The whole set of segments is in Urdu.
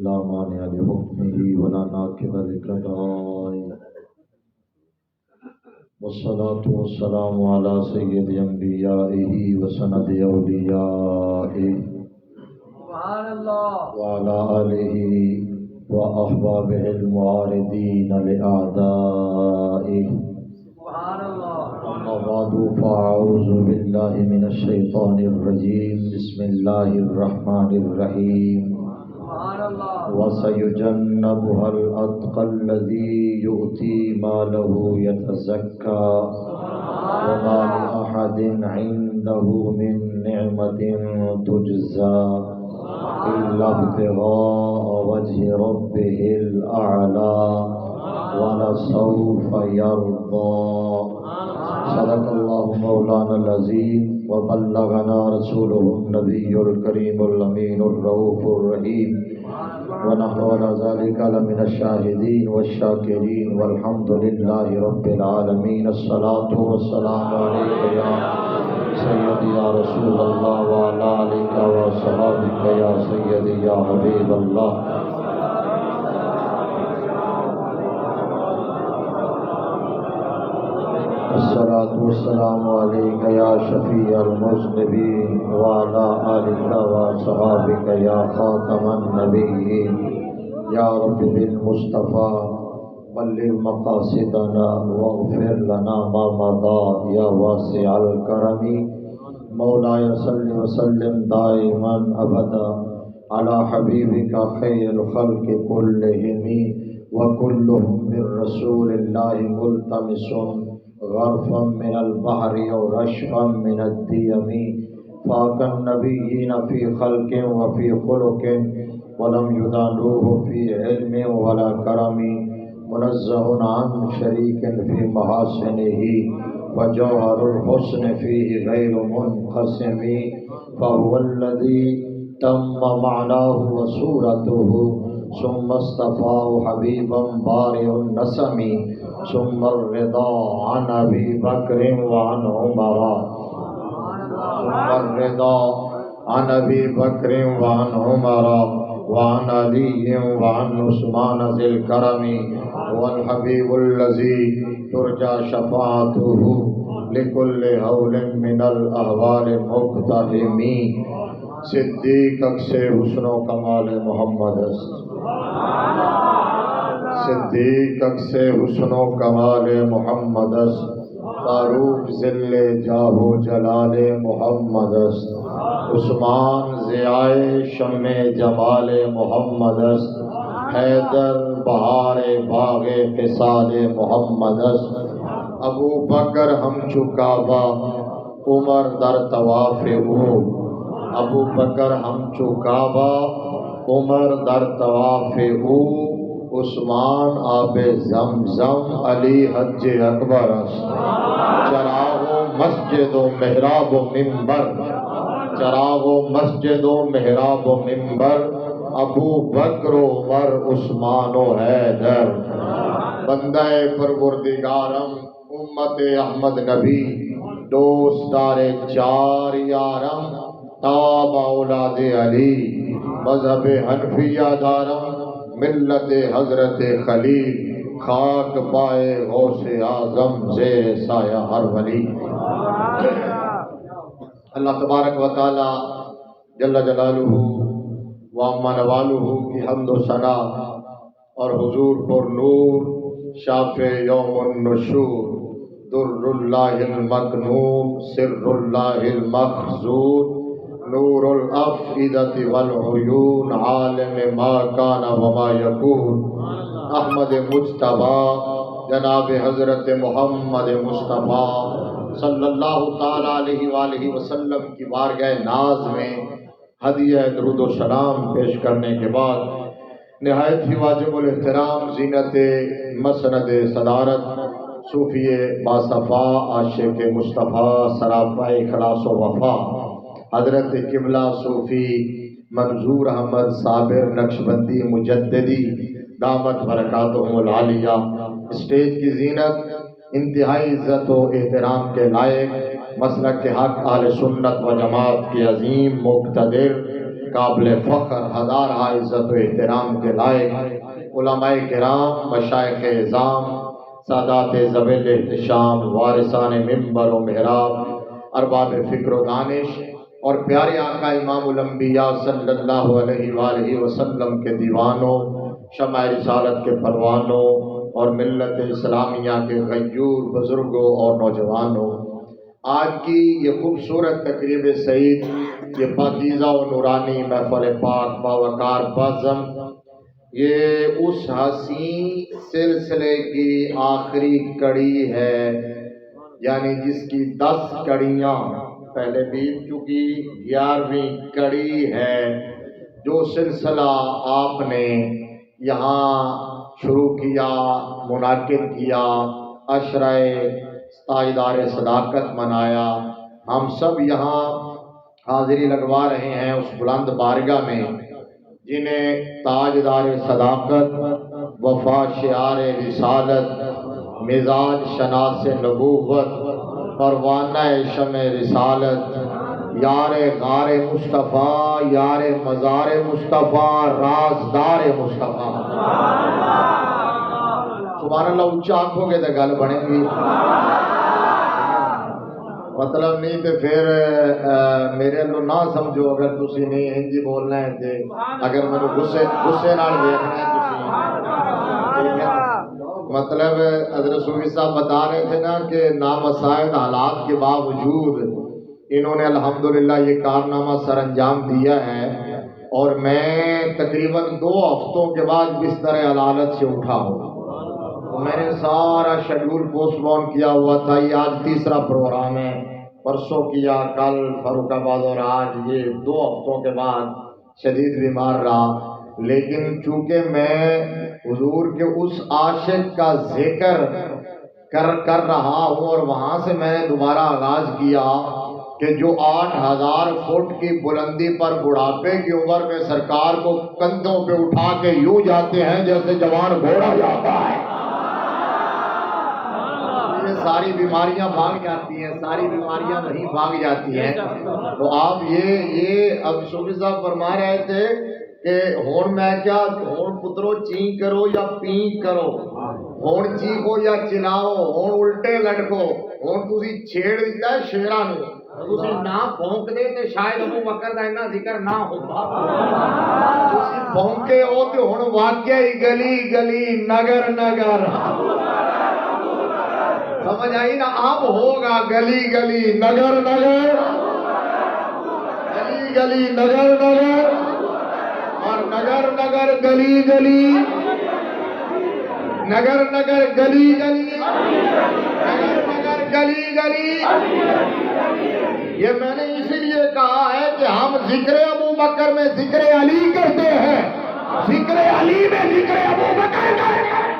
لا مانع لحكمه ولا ناقض لقضائه، والصلاة والسلام على سيد أنبيائه وسند أوليائه سبحان الله وعلى آله وأحبابه المعارضين لأعدائه. سبحان الله أما بعد فأعوذ بالله من الشيطان الرجيم. بسم الله الرحمن الرحيم. سبحان الله وسيجنبها الأتقى الذي يؤتي ماله يتزكى وما لأحد عنده من نعمة تجزى إلا ابتغاء وجه ربه الأعلى ولسوف يرضى. صدق الله مولانا العظيم وبلغنا رسوله النبي الكريم الأمين الرؤوف الرحيم، ونحن على ذلك لمن الشاهدين والشاكرين والحمد لله رب العالمين. الصلاة والسلام عليك يا سيدي يا رسول الله وعلى آلك وصحابك يا سيدي يا حبيب الله. الصلاة والسلام عليك يا شفيع المذنبين وعلى آلك وصحابك يا خاتم النبيين. يا رب بالمصطفى بلغ مقاصدنا واغفر لنا ما مضى يا واسع الكرم. مولاي صل وسلم دائما أبدا على حبيبك خير الخلق كلهم وكلهم من رسول الله ملتمس غرفا من البحر أو رشفا من الديم. فاق النبيين في خلق وفي خلق ولم يدانوه في علم ولا كرم. منزه عن شريك في محاسنه وجوهر الحسن فيه غير منقسم. فهو الذي تم معناه وصورته ثم اصطفاه حبيبا بارئ النسم. ثم الرضا عن أبي بكر وعن عمر ثم الرضا عن أبي بكر وعن عمر وعن علي وعن عثمان ذي الكرم. والحبيب الذي ترجى شفاعته لكل هول من الأهوال مقتحم. صدیق سے حسن و کمال محمد است، صدیق سے حسن و کمال محمد است. فاروق ذل جاہ و جلال محمد است. عثمان ضیاء شمع جمال محمد است. حیدر بہار باغ خصال محمد است. ابو بکر ہم چکابہ عمر در طواف او. ابو بکر ہم چکابہ عمر در طواف او. عثمان آب زمزم علی حج اکبر است. چراغ و مسجد و محراب و منبر، چراغ و مسجد و محراب و منبر. ابو بکر و عمر عثمان و حیدر. بندہ پروردگارم امت احمد نبی دوست دار چار یارم. تاب اولاد علی مذہب حنفیہ دارم. ملت حضرت خلیل خاک پائے غوث اعظم زیر سایہ ہر ولی. اللہ تبارک و تعالی جل جلالہ و عم نوالہ کی حمد و ثنا اور حضور پر نور شافع یوم النشور در اللہ المکنون سر اللہ المخزون نور الافئدۃ والعیون عالم ما کان وما یکون. احمد مجتبیٰ جناب حضرت محمد مصطفیٰ صلی اللہ تعالی علیہ وآلہ وسلم کی بارگاہ ناز میں ہدیہ درود و سلام پیش کرنے کے بعد نہایت ہی واجب الاحترام زینت مسند صدارت صوفی باصفا عاشق مصطفیٰ سراپا اخلاص و وفا حضرت قبلہ صوفی منظور احمد صابر نقشبندی مجددی دامت برکاتہم العالیہ. اسٹیج کی زینت انتہائی عزت و احترام کے لائق مسلک کے حق اہل سنت و جماعت کے عظیم مقتدر قابل فخر ہزارہ عزت و احترام کے لائق علماء کرام، مشائخ اعظام، سادات ذویل احتشام، وارثان منبر و محراب، ارباب فکر و دانش اور پیارے آقا امام الانبیاء صلی اللہ علیہ وآلہ وسلم کے دیوانوں، شمع رسالت کے پروانوں اور ملت اسلامیہ کے غیور بزرگوں اور نوجوانوں، آج کی یہ خوبصورت تقریب سعید، یہ پاکیزہ و نورانی محفل پاک باوقار بازم، یہ اس حسین سلسلے کی آخری کڑی ہے، یعنی جس کی 10 کڑیاں پہلے بیت چکی، 11ویں کڑی ہے۔ جو سلسلہ آپ نے یہاں شروع کیا، منعقد کیا، عشرہ تاجدار صداقت منایا، ہم سب یہاں حاضری لگوا رہے ہیں اس بلند بارگاہ میں جنہیں تاجدار صداقت، وفا شعار رسالت، مزاج شناس نبوت، پروانہ شمع رسالت، یار غار مصطفیٰ، یار مزار مصطفیٰ، رازدار مصطفیٰ، سبحان اللہ اونچا آنکھوں کے تو گل بنے گی، مطلب نہیں تو پھر میرے لو نہ سمجھو اگر تسی نہیں ہندی بولنا ہے تے اگر میں غصے نال دیکھنا ہے تسی، مطلب حضرت صوفی صاحب بتا رہے تھے نا کہ نامساعد حالات کے باوجود انہوں نے الحمدللہ یہ کارنامہ سر انجام دیا ہے، اور میں تقریباً 2 ہفتوں کے بعد بستر علالت سے اٹھا ہوں۔ میں نے سارا شیڈول پوسٹ پون کیا ہوا تھا، یہ آج تیسرا پروگرام ہے، پرسوں کیا، کل فاروق آباد، اور آج یہ 2 ہفتوں کے بعد شدید بیمار رہا۔ لیکن چونکہ میں حضور کے اس عاشق کا ذکر کر رہا ہوں، اور وہاں سے میں نے دوبارہ آغاز کیا کہ جو 8000 فٹ کی بلندی پر بڑھاپے کی عمر میں سرکار کو کندھوں پہ اٹھا کے یوں جاتے ہیں جیسے جوان گھوڑا جاتا ہے، ساری بیماریاں بھاگ جاتی ہیں، ساری بیماریاں وہیں بھاگ جاتی ہیں۔ تو آپ یہ اب صوفی صاحب فرما رہے تھے کہ ہون میں کیا، ہون پترو چین کرو یا پین کرو، ہون چیخو یا چلاؤ، ہون الٹے لٹکو، ہون تسی چھیڑ دیتا ہے شیران تسی نہ بھونک دے تے شاید ابو بکر دا اتنا ذکر نہ ہوتا، تسی بھونکے ہو تے ہون واقعی گلی گلی نگر نگر، سمجھ آئی نا، اب ہوگا گلی گلی نگر نگر، گلی گلی نگر نگر، اور نگر نگر گلی گلی، نگر نگر گلی گلی، نگر نگر گلی گلی۔ یہ میں نے اسی لیے کہا ہے کہ ہم ذکر ابو بکر میں ذکر علی کرتے ہیں، ذکر علی میں ذکر ابو بکر کرتے ہیں،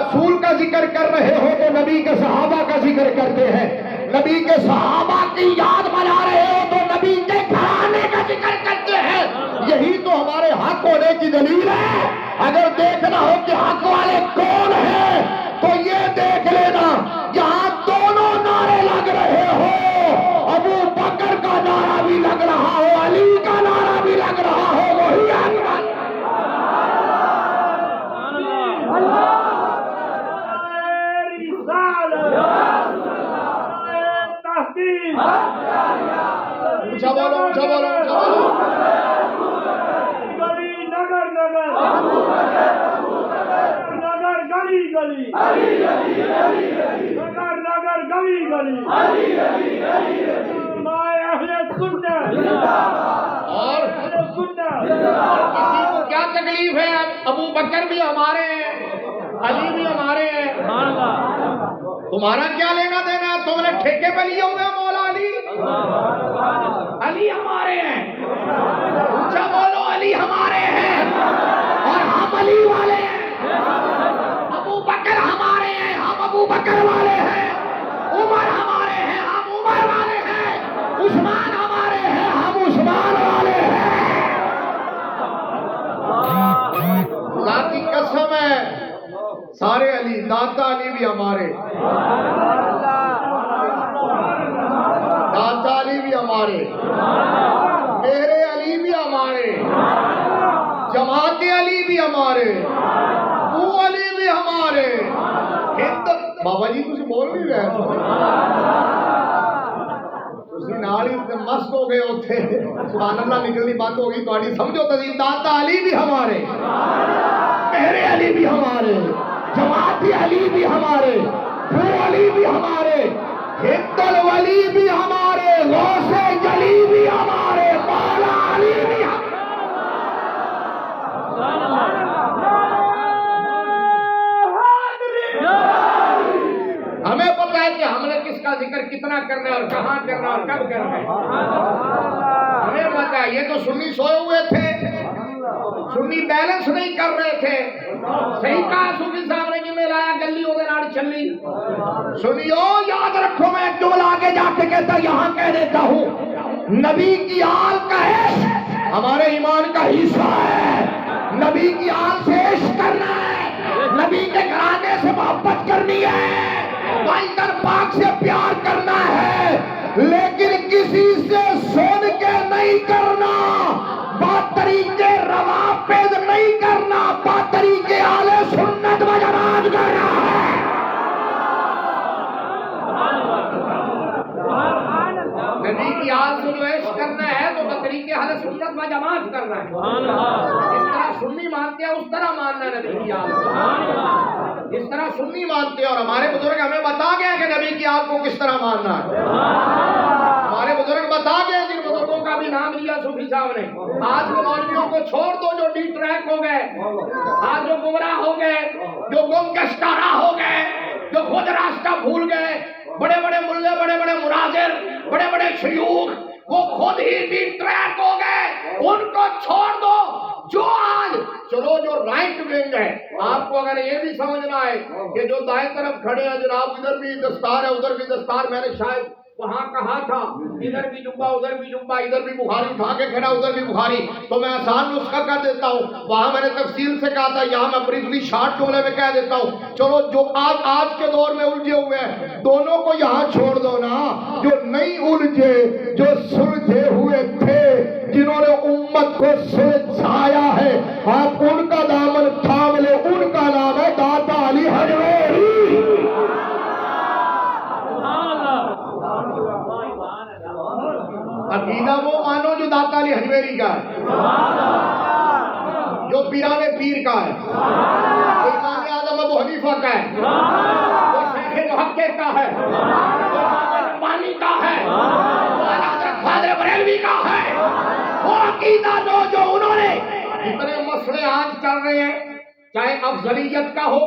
رسول کا ذکر کر رہے ہو تو نبی کے صحابہ کا ذکر کرتے ہیں، نبی کے صحابہ کی یاد بنا رہے ہو تو نبی کے گھرانے کا ذکر کرتے ہیں۔ یہی تو ہمارے حق ہونے کی دلیل ہے۔ اگر دیکھنا ہو کہ حق والے کون ہیں تو یہ دیکھ لینا، یہاں دونوں نعرے لگ رہے ہو، ابو بکر کا نعرہ بھی لگ رہا ہو، علی کا نعرہ بھی لگ رہا ہو، وہی حق والے۔ اونچا بولو، اونچا بولو، اونچا بولو۔ گلی نگر نگر، نگر گلی گلی، نگر نگر گلی گلی، مائے اہل سنت اور اہل سنت۔ کسی کو کیا تکلیف ہے؟ ابو بکر بھی ہمارے ہیں، علی بھی ہمارے ہیں، تمہارا کیا لینا دینا؟ تم نے ٹھیکے پہ لیے ہوئے مولا علی؟ علی ہمارے ہیں، اونچا بولو، علی ہمارے ہیں اور ہم علی والے ہیں۔ ابو بکر ہمارے ہیں، ہم ابو بکر والے ہیں۔ عمر ہمارے ہیں، ہم عمر والے ہیں۔ عثمان ہمارے ہیں، ہم عثمان والے ہیں۔ خدا کی قسم ہے، سارے علی، داتا علی بھی ہمارے، داتا علی بھی ہمارے، میرے علی جماعت علی بھی ہمارے، ابو علی بھی ہمارے، ہند بابا جی تسی بول نہیں رہے، تسی نال ہی مست ہو گئے اوتھے، سبحان اللہ نکلنی بند ہو گئی تہاڈی، سمجھو تسی داتا علی بھی ہمارے، میرے علی بھی ہمارے، جماعت علی بھی ہمارے، ابو علی بھی ہمارے، ہند الولی بھی ہمارے، غوث جلی بھی ہمارے، مولا علی بھی ہمارے۔ ہمیں پتہ ہے کہ ہم نے کس کا ذکر کتنا کرنا ہے اور کہاں کرنا اور کب کرنا ہے، ہمیں پتہ ہے۔ یہ تو سنی سوئے ہوئے تھے، سنی بیلنس نہیں کر رہے تھے، صحیح کہا صوفی صاحب نے، جنہیں لایا گلی وہ نال چلی۔ سنیو یاد رکھو، میں ایک جملہ آگے جا کے کہتا یہاں کہہ دیتا ہوں، نبی کی آل کا عشق ہمارے ایمان کا حصہ ہے، نبی کی آل سے عشق کرنا ہے، نبی کے گھرانے سے محبت کرنی ہے، بائندر پاک سے پیار کرنا ہے، لیکن کسی سے سن کے نہیں کرنا، بات طریقے روافض نہیں کرنا، بات طریقے اہل سنت و جماعت کرنا ہے۔ نبی کی آل سے جو عشق کرنا ہے تو طریقے اہل سنت و جماعت کرنا ہے، جس طرح سنی مانتے ہیں اس طرح ماننا ہے نبی کی آل، جس طرح سنی مانتے ہیں، اور ہمارے بزرگ ہمیں بتا گئے کہ نبی کی آل کو کس طرح ماننا ہے، ہمارے بزرگ بتا گئے، جن بزرگوں کا بھی نام لیا صوفی صاحب نے۔ آج وہ مولویوں کو چھوڑ دو جو ڈی ٹریک ہو گئے، آج جو گمراہ ہو گئے، جو گم گشتہ راہ ہو گئے، جو خود راستہ بھول گئے، بڑے بڑے ملے، بڑے بڑے مناظر، بڑے بڑے شیوخ، وہ خود ہی ڈی ٹریک ہو گئے، ان کو چھوڑ دو۔ جو آج چلو جو رائٹ ونگ ہے، آپ کو اگر یہ بھی سمجھنا ہے کہ جو دائیں طرف کھڑے ہیں جناب، ادھر بھی دستار ہے ادھر بھی دستار، میں نے شاید وہاں کہا تھا ادھر بھی جبہ ادھر بھی جبہ، ادھر بھی بخاری اٹھا کے کھڑا ادھر بھی بخاری، تو میں آسان نسخہ کر دیتا ہوں، وہاں میں نے تفصیل سے کہا تھا، یہاں میں بریفلی شارٹ جملے میں کہہ دیتا ہوں۔ چلو جو آج کے دور میں الجھے ہوئے ہیں دونوں کو یہاں چھوڑ دو نا، جو نہیں الجھے، جو سلجھے ہوئے تھے، جنہوں نے امت کو سلجھایا ہے، آپ ان کا دامن تھام لے، ان کا نام ہے داتا علی حجویری۔ عقیدہ وہ مانو جو داتا علی حجویری کا ہے، جو پیران پیر کا ہے، جو امام اعظم ابو حنیفہ کا ہے، جو شیخ محقق کا ہے، جو امام ربانی کا ہے، جو حضرت فاضل بریلوی کا ہے، وہ عقیدہ جو انہوں نے جتنے مسئلے آج چل رہے ہیں، چاہے افضلیت کا ہو،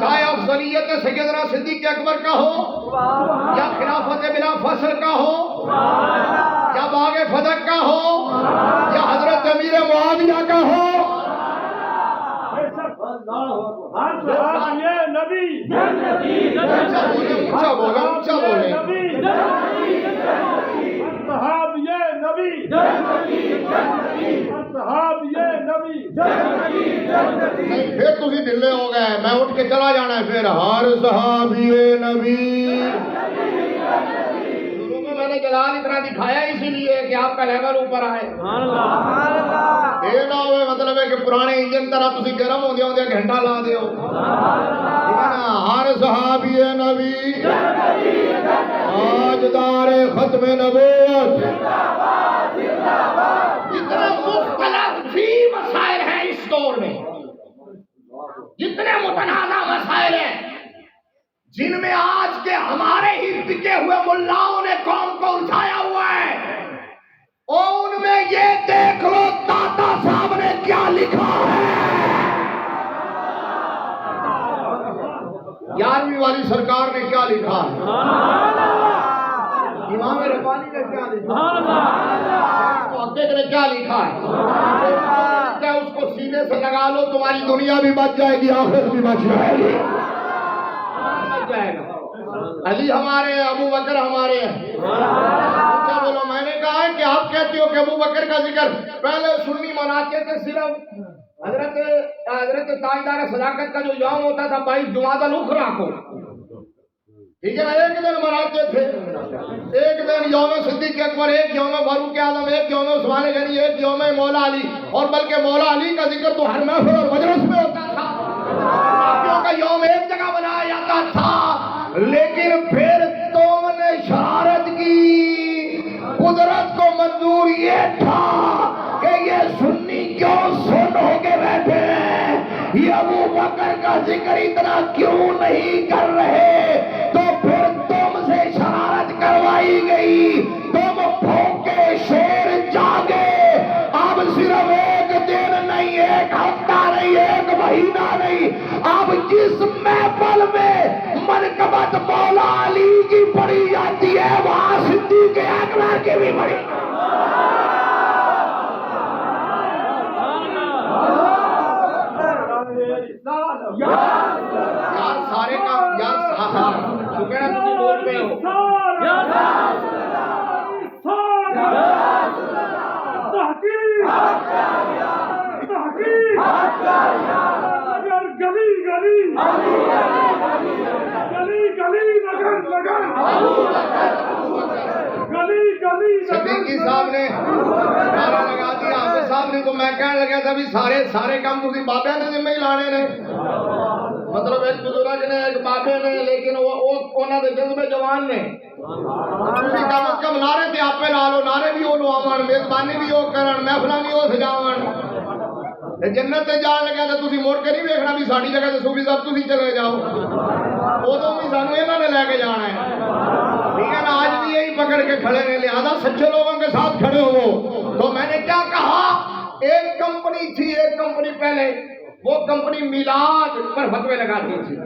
چاہے افضلیت سیدنا صدیق اکبر کا ہو، یا خلافت بلا فصل کا ہو، یا باغ فدق کا ہو، یا حضرت امیر معاویہ کا ہو، یہ نبی اونچا بولے، اونچا بولے، صحاب یہ نبی، صحاب یہ نبی، نہیں پھر تسی ڈھلے ہو گئے، میں اٹھ کے چلا جانا ہے پھر، ہر صحابی نبی۔ شروع میں میں نے جلال اتنا دکھایا اسی لیے کہ آپ کا لیول اوپر آئے، یہ نہ ہوئے مطلب ہے کہ پرانے انجن طرح تسی گرم ہو دیا گھنٹہ لا دیو، ٹھیک ہے نا؟ ہر صحابی نبی تاجدار ختم نبوت۔ جتنے مختلف بھی مسائل ہیں اس دور میں، جتنے متنازع مسائل ہیں، جن میں آج کے ہمارے ہی بکے ہوئے ملاؤں نے قوم کو الجھایا ہوا ہے، اور ان میں یہ دیکھ لو داتا صاحب نے کیا لکھا ہے۔ 11ویں والی سرکار نے کیا لکھا ہے، امام ربانی نے کیا لکھا ہے، محقق نے کیا لکھا ہے، اس کو سینے سے لگا لو، تمہاری دنیا بھی بچ جائے گی، آخرت بھی بچ جائے گی، بچ جائے گا۔ علی ہمارے ہیں، ابو بکر ہمارے ہیں۔ اچھا بولو، میں نے کہا ہے کہ آپ کہتے ہو کہ ابو بکر کا ذکر پہلے سنی مناتے تھے، صرف حضرت تاجدار صداقت کا جو یوم ہوتا تھا 22 جمادی الاخری کو، ٹھیک ہے نا، ایک دن مناتے تھے، ایک دن یوم صدیق اکبر، ایک یوم فاروق اعظم، ایک یوم عثمان غنی، ایک یوم مولا علی، اور بلکہ مولا علی کا ذکر تو ہر محفل اور مجلس میں ہوتا تھا، باقیوں کا یوم ایک جگہ بنایا جاتا تھا، لیکن پھر تم نے شرارت کی، قدرت کو منظور یہ تھا کہ یہ سنی کیوں سن ہو کے بیٹھے ہیں، یہ ابو بکر کا ذکر اتنا کیوں نہیں کر رہے، تو پھر تم سے شرارت کروائی گئی، تم بھوکے شیر جاگے، اب صرف ایک دن نہیں، ایک ہفتہ نہیں، ایک مہینہ نہیں، اب جس محفل میں منقبت مولا علی کی پڑھی جاتی ہے وہاں صدیق اکبر کی بھی پڑھی۔ یار سارے کام یار شکر ہے تم بول رہے ہو، صدیقی صاحب نے نعرہ لگا دیا، حافظ صاحب نے، تو میں کہنے لگا تھا بھی سارے کام تسی بابے نے ذمہ ہی لانے نے، مطلب ایک بزرگ نے، ایک بابے نے، لیکن انہوں نے جذبے جوان نے، تسی کم از کم نعرے تے آپ پہ لا لو، نعرے بھی وہ لواون، میزبانی بھی وہ کرن، محفلاں بھی وہ سجاون، جنت تے جان لگا تے تسی مڑ کے نہیں ویکھنا بھی ساڈی جگہ تے صوفی صاحب تسی چلے جاؤ، ادوں بھی سانو انہاں نے لے کے جانا ہے، ٹھیک ہے نا، آج بھی یہی پکڑ کے کھڑے ہیں، لہذا سچے لوگوں کے ساتھ کھڑے ہو۔ تو میں نے کیا کہا، ایک کمپنی تھی، ایک کمپنی پہلے، وہ کمپنی میلاد پر فتوے لگاتی تھی،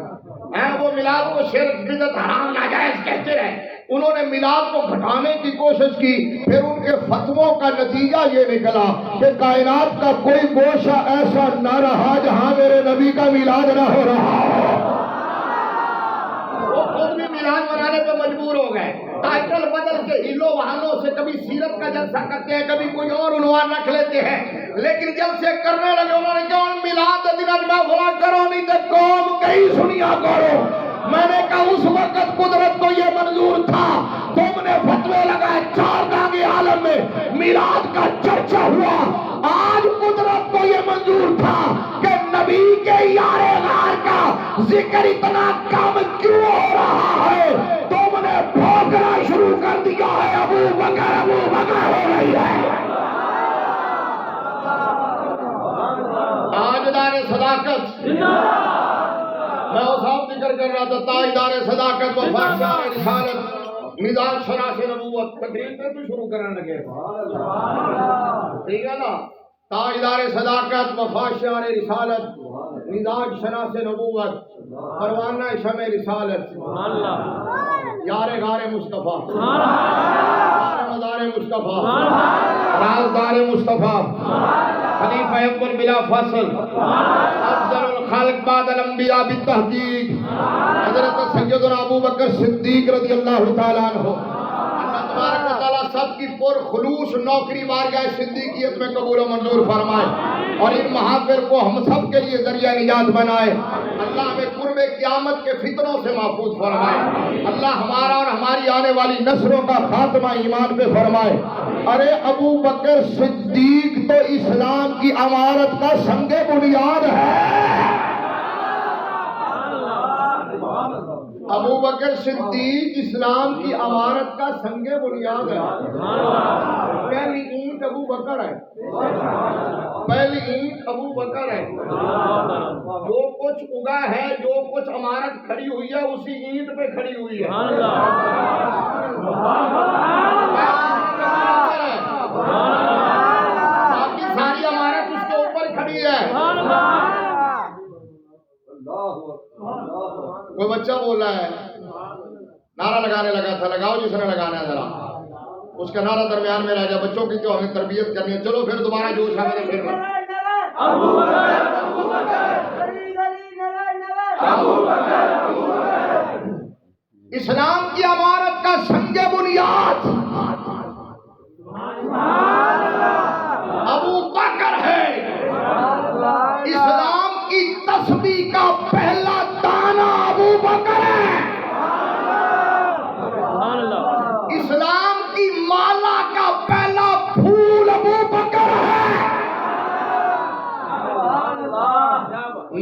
وہ میلاد کو شرک بدعت حرام ناجائز کہتے رہے، انہوں نے میلاد کو گھٹانے کی کوشش کی، پھر ان کے فتووں کا نتیجہ یہ نکلا کہ کائنات کا کوئی گوشہ ایسا نہ رہا جہاں میرے نبی کا میلاد نہ ہو رہا ہو۔ وہ خود بھی میلاد منانے پہ مجبور ہو گئے، ٹائٹل بدل کے ہیلو بہانوں سے کبھی سیرت کا جلسہ کرتے ہیں، کبھی کوئی اور عنوان رکھ لیتے ہیں، لیکن جلسے کرنے لگے انہوں نے کہا میلاد دن میں بھلا کرو نہیں تو قوم کہیں سنیا کرو۔ میں نے کہا اس وقت قدرت کو یہ منظور تھا، تم نے فتوے لگائے، چار دانگے عالم میں میلاد کا چرچا ہوا، آج قدرت کو یہ منظور تھا کہ نبی کے یار غار کا ذکر اتنا کم کیوں ہو رہا ہے، تم نے بھونکنا شروع کر دیا ہے، ابو بکر ہو رہی ہے۔ تاجدار صداقت، میں وہ صاحب ذکر کر رہا تھا، تاجدار صداقت و فاخر رسالت، مزاج شناس نبوت، تقریر پہ تو شروع کرنے لگے، ٹھیک ہے نا، تاجدار صداقت و فاخر رسالت، مزاج شناس نبوت، پروانہ شمع رسالت، یار غار مصطفیٰ، مدار مصطفیٰ، رازدار مصطفیٰ، خلیفہ اکبر بلا فاصل، افضل الخلق بعد الانبیاء بالتحقیق، حضرت سیدنا ابو بکر صدیق رضی اللہ تعالیٰ عنہ، اللہ تبارک و تعالیٰ سب کی پر خلوص نوکری بارگاہ صدیقیت میں قبول و منظور فرمائے، اور ان محافل کو ہم سب کے لیے ذریعہ نجات بنائے، اللہ ہمیں قرب قیامت کے فتنوں سے محفوظ فرمائے، اللہ ہمارا اور ہماری آنے والی نسلوں کا خاتمہ ایمان پہ فرمائے۔ ارے ابو بکر صدیق تو اسلام کی عمارت کا سنگ بنیاد ہے، ابو بکر صدیق اسلام کی عمارت کا سنگ بنیاد ہے، پہلی اینٹ ابو بکر ہے، پہلی اینٹ ابو بکر ہے، جو کچھ اگا ہے، جو کچھ عمارت کھڑی ہوئی ہے اسی اینٹ پہ کھڑی ہوئی ہے، باقی ساری عمارت اس کے اوپر کھڑی ہے۔ کوئی بچہ بول رہا ہے، نعرہ لگانے لگا تھا، لگاؤ جس نے لگانا ہے ذرا، اس کا نعرہ درمیان میں رہ گیا، بچوں کی تو ہمیں تربیت کرنی ہے، چلو پھر دوبارہ جوش آ گئے، پھر اسلام کی عمارت کا سنگ بنیاد ابو بکر ہے، اسلام کی تسبیح کا پہلا دانہ ابو بکر ہے،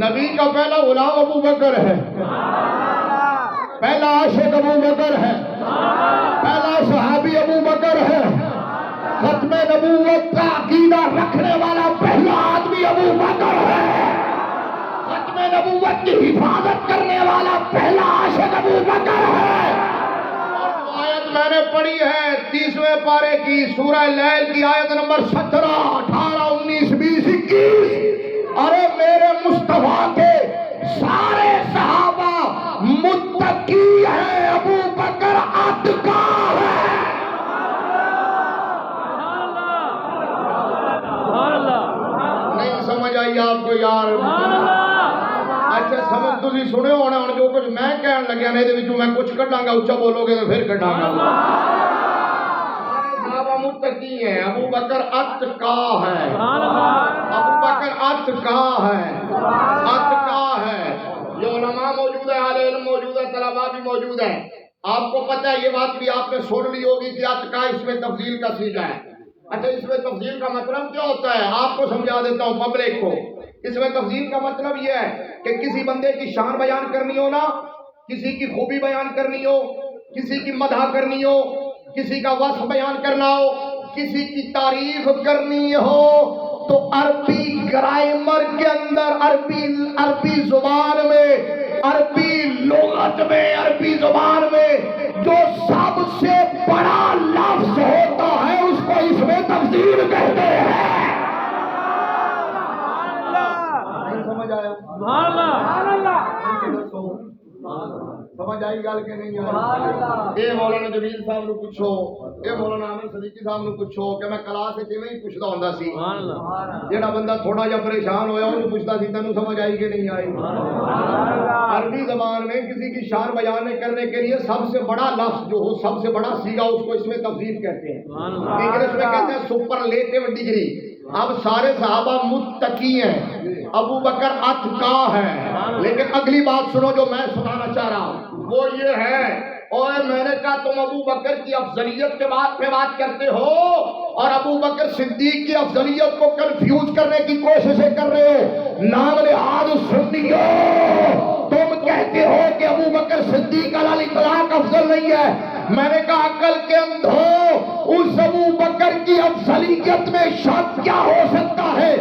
نبی کا پہلا غلام ابو بکر ہے، پہلا عاشق ابو بکر ہے، پہلا صحابی ابو بکر ہے، ختم نبوت کا عقیدہ رکھنے والا پہلا آدمی ابو بکر ہے، ختم نبوت کی حفاظت کرنے والا پہلا عاشق ابو بکر ہے۔ اور آیت میں نے پڑھی ہے 30ویں پارے کی سورہ لیل کی آیت نمبر 17، 18، 19، 20، 21۔ ارے میرے مصطفیٰ کے سارے صحابہ متقی ہیں، ابو بکر اتقا ہے۔ نہیں سمجھ آئی آپ کو یار؟ اچھا سمجھ تسی سنے ہونا ہن جو کچھ میں کہن لگیا نے دے وچوں میں کچھ کڈاں گا، اونچا بولو گے تو پھر کڈاں گا۔ صحابہ متقی ہیں، ابو بکر اتقا ہے، ابو بکر اتقا ہے، اتقا ہے۔ یہ علماء موجود ہے، اہل علم موجود ہے، طلباء بھی موجود ہیں۔ آپ کو پتہ ہے یہ بات بھی آپ نے سن لی ہوگی کہ اتقا اس میں تفضیل کا صیغہ ہے۔ اچھا اس میں تفضیل کا مطلب کیا ہوتا ہے؟ آپ کو سمجھا دیتا ہوں پبلک کو۔ اس میں تفضیل کا مطلب یہ ہے کہ کسی بندے کی شان بیان کرنی ہو نا، کسی کی خوبی بیان کرنی ہو، کسی کی مدح کرنی ہو، کسی کا وصف بیان کرنا ہو، کسی کی تعریف کرنی ہو، تو عربی گرامر کے اندر عربی زبان میں، عربی لغت میں، عربی زبان میں جو سب سے بڑا لفظ ہوتا ہے اس کو اس میں تفضیل کہتے ہیں۔ سمجھ آیا؟ سمجھ آئی گل کہ نہیں آئی؟ اے مولانا جمیل صاحب نو پوچھو، اے مولانا عامر صدیقی صاحب نو پوچھو کہ میں کلاس وچ ایویں ہی پوچھدا ہوندا سی، جیڑا بندہ تھوڑا جہا پریشان ہویا اونوں پوچھدا سی تینوں سمجھ آئی کہ نہیں آئی؟ عربی زبان میں کسی کی شان بیان کرنے کے لیے سب سے بڑا لفظ جو ہو، سب سے بڑا صیغہ، اس کو اس میں تفضیل کہتے ہیں، انگلش میں کہتے ہیں سپرلیٹو ڈگری۔ اب سارے صحابہ متقی ہیں، ابو بکر اتقا ہے، لیکن اگلی بات سنو جو میں سنانا چاہ رہا ہوں وہ یہ ہے، اور میں نے کہا تم ابو بکر کی افضلیت کے بات پہ بات کرتے ہو اور ابو بکر صدیق کی افضلیت کو کنفیوز کرنے کی کوششیں کر رہے ہو۔ نام لحاظ سنیو، تم کہتے ہو کہ ابو بکر صدیق علی الاطلاق افضل نہیں ہے۔ میں نے کہا عقل کے اندھو، اس ابو بکر کی افضلیت میں شک کیا ہو سکتا ہے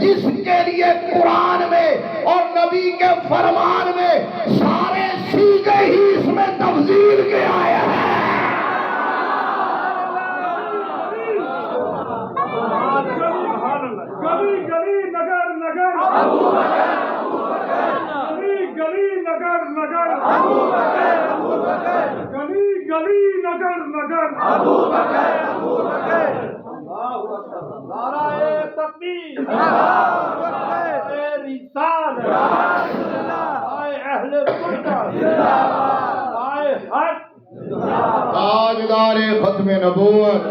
جس کے لیے قرآن میں اور نبی کے فرمان میں سارے صیغے ہی اس میں تفضیل کے آئے ہیں۔ گلی گلی نگر نگر ابو بکر، گلی گلی نگر نگر ابو بکر، گلی گلی نگر نگر ابو بکر۔ نعرہ تکبیر، نعرہ رسالت، نعرہ اہل سنت، نعرہ حق، تاجدار ختم نبوت۔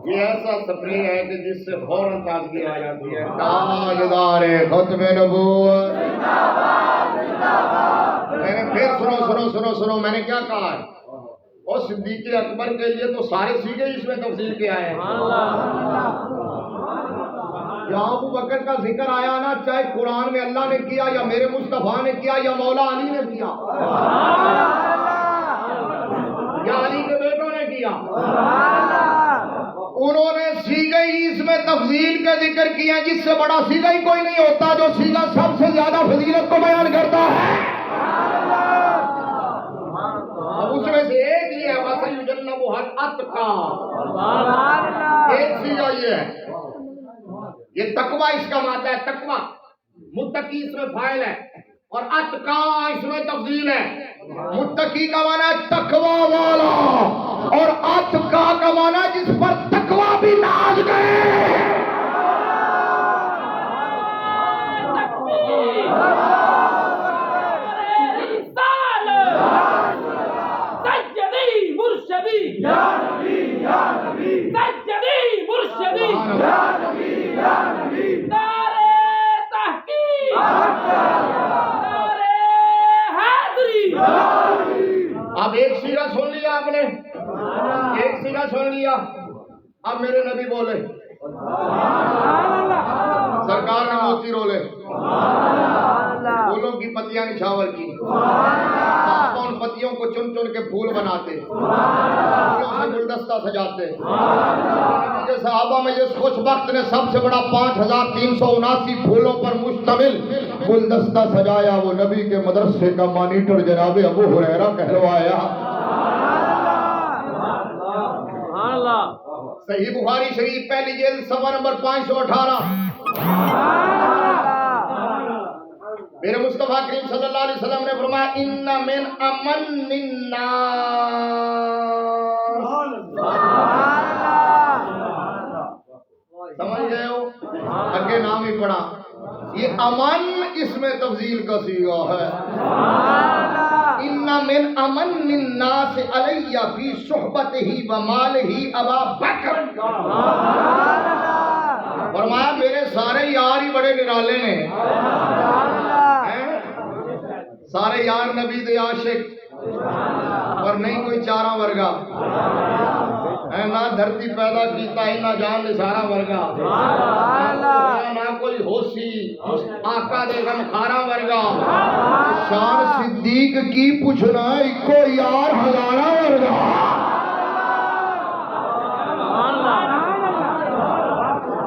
یہ ایسا سپری ہے کہ جس سے فوراً تازگی آ جاتی ہے۔ تاجدار ختم نبوت۔ میں نے پھر سنو میں نے کیا کہا ہے؟ اور صدیق اکبر کے لیے تو سارے صیغے اس میں تفضیل کے آئے ہیں۔ جہاں ابو بکر کا ذکر آیا نا، چاہے قرآن میں اللہ نے کیا یا میرے مصطفیٰ نے کیا یا مولا علی نے کیا یا علی کے بیٹوں نے کیا، انہوں نے صیغے ہی اس میں تفضیل کا ذکر کیا، جس سے بڑا صیغہ ہی کوئی نہیں ہوتا جو صیغہ سب سے زیادہ فضیلت کو بیان کرتا ہے۔ اب اس میں سے ایک ہی ہے وَسَيُجَنَّبُهَا الْأَتْقَى، ایک صیغہ یہ ہے، یہ تقوی اس کا مادہ ہے، تقوی، متقی اس میں فاعل ہے اور اتقا اس میں تفضیل ہے۔ متقی کا معنی ہے تقوی والا اور اتقا کا معنی جس پر تقوی بھی ناز گئے۔ یا نبی یا نبی، سجدی مرشدی یا نبی یا نبی، نعرے تحقیق، نعرے حیدری۔ اب ایک صیغہ سن لیا آپ نے، ایک صیغہ سن لیا، اب میرے نبی بولے سرکار نے موتی رولے پھولوں کی پتیاں نشاور کی، صحابہ ان پتیوں کو چن چن کے پھول بناتے، پھولوں سے گلدستہ سجاتے۔ صحابہ میں جس خوش بخت نے سب سے بڑا 5379 پھولوں پر مشتمل گلدستہ سجایا، وہ نبی کے مدرسے کا مانیٹر جناب ابو ہریرہ کہلوایا۔ صحیح بخاری شریف پہلی جلد صفحہ نمبر 518۔ میرے مصطفیٰ کریم صلی اللہ علیہ وسلم نے فرمایا ان من امن الناس، سمجھ گئے ہو؟ آگے نام ہی پڑھا، یہ امن اس میں تفضیل کا صیغہ ہے۔ ان من امن الناس علی فی صحبتہ و مالہ ابا بکر، فرمایا میرے سارے یار ہی بڑے نرالے نے، سارے یار نبی دے عاشق، پر نہیں کوئی چارہ ورگا، نہ دھرتی پیدا کیتا ہی نہ جان نثارا ورگا، نہ کوئی ہوسی آقا دے غمخارا ورگا، شان صدیق کی پوچھنا ایکو یار ہزارہ ورگا۔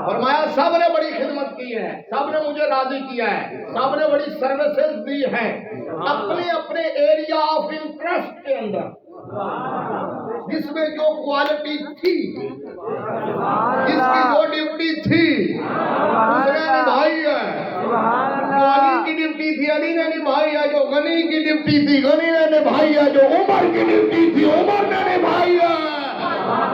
فرمایا سب نے بڑی خدمت کی ہے، سب نے مجھے راضی کیا ہے، سب نے بڑی سروسز دی ہیں اپنے اپنے ایریا آف انٹرسٹ کے اندر، جس میں جو کوالٹی تھی، جس کی جو ڈیوٹی تھی اس نے نبھائی ہے۔ جو علی کی ڈیوٹی تھی علی نے نبھائی ہے، جو غنی کی ڈیوٹی تھی غنی نے نبھائی ہے، جو عمر کی ڈیوٹی تھی عمر نے نبھائی ہے،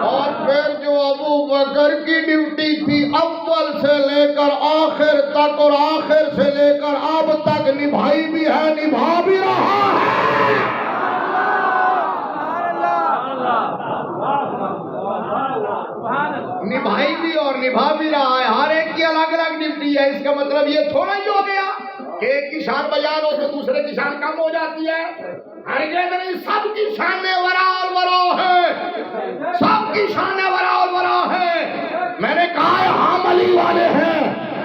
اور پھر جو ابو بکر کی ڈیوٹی تھی اول سے لے کر آخر تک اور آخر سے لے کر اب تک نبھائی بھی ہے، نبھا بھی رہا ہے۔ نبھائی بھی اور نبھا بھی رہا ہے، ہر ایک کی الگ الگ ڈیوٹی ہے۔ اس کا مطلب یہ تھوڑا ہی ہو گیا کہ ایک کی شان بیان ہو تو دوسرے کی شان کم ہو جاتی ہے، ہرگز نہیں، سب کی شان ورا اور ورا ہے، سب کی شان ورا اور ورا ہے۔ میں نے کہا ہے ہم علی والے ہیں،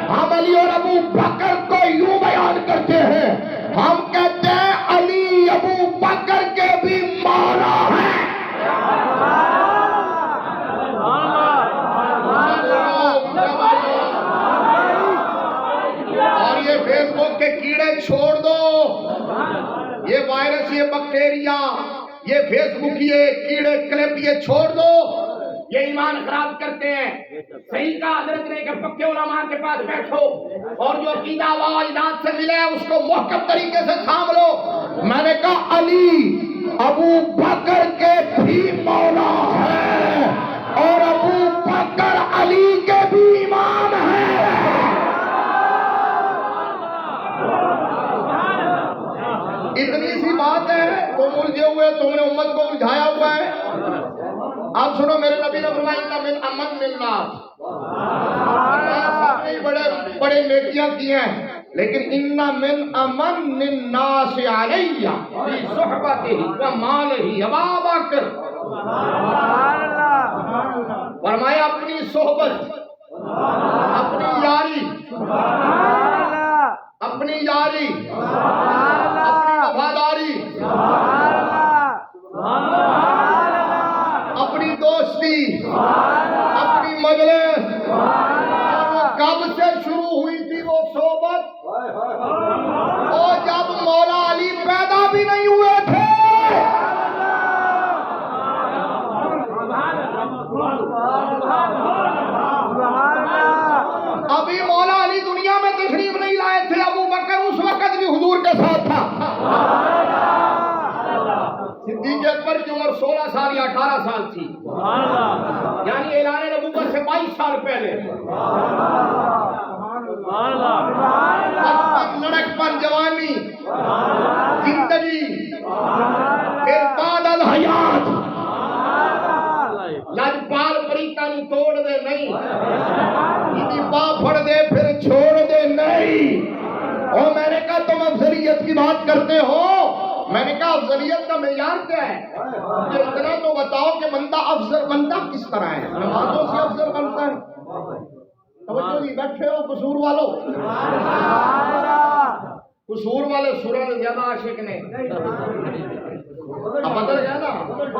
ہم علی اور ابو بکر کو یوں بیان کرتے ہیں، ہم کہتے ہیں علی ابو بکر کے بھی مولا ہیں۔ اور یہ فیس بک کے کیڑے چھوڑ دو، یہ وائرس، یہ بیکٹیریا، یہ فیس بک، یہ کیڑے کلپ، یہ چھوڑ دو، یہ ایمان خراب کرتے ہیں۔ صحیح کہا حضرت نے کہ پکے علماء کے پاس بیٹھو اور جو عقیدہ و عقائد سے ملے اس کو محکم طریقے سے تھام لو۔ میں نے کہا علی ابو بکر کے بھی مولا ہے اور ابو بکر علی کے بھی امام ہیں۔ اتنی سی بات ہے، تم الجھے ہوئے، تم نے امت کو الجھایا ہوا ہے۔ آپ سنو، میرے نبی نے فرمایا ان من امن الناس، سب نے بڑے بڑے نیکیاں کی ہیں، لیکن ان من امن الناس علی فی صحبتہ و مالہ ابا بکر، فرمایا اپنی صحبت، اپنی یاری، اپنی یاری، اپنی وفاداری، اپنی دوستی، اپنی مجلس، کب سے شروع ہوئی تھی وہ صحبت؟ اور جب مولا علی پیدا بھی نہیں ہوئے تھے۔ ابھی مولا علی دنیا میں تشریف نہیں لائے تھے، ابو بکر اس وقت بھی حضور کے ساتھ تھا۔ صدیق اکبر کی عمر 16 سال یا 18 سال تھی، یعنی اعلان نبوت سے 22 سال پہلے۔ لڑکپن، جوانی، زندگی، پھر بعد الحیات، لجپال پریتن توڑ دے نہیں، پا پھڑ دے پھر چھوڑ دے نہیں۔ اور میں نے کہا تم افضلیت کی بات کرتے ہو، میں نے کہا افضلیت کا معیار کیا ہے؟ یہ اتنا تو بتاؤ کہ بندہ افضل بندہ کس طرح ہے؟ نمازوں سے افضل بنتا ہے؟ توجہ نہیں بیٹھے ہو قصور والو؟ قصور والے سورہ میں زیادہ عاشق نے اب بدل گیا نا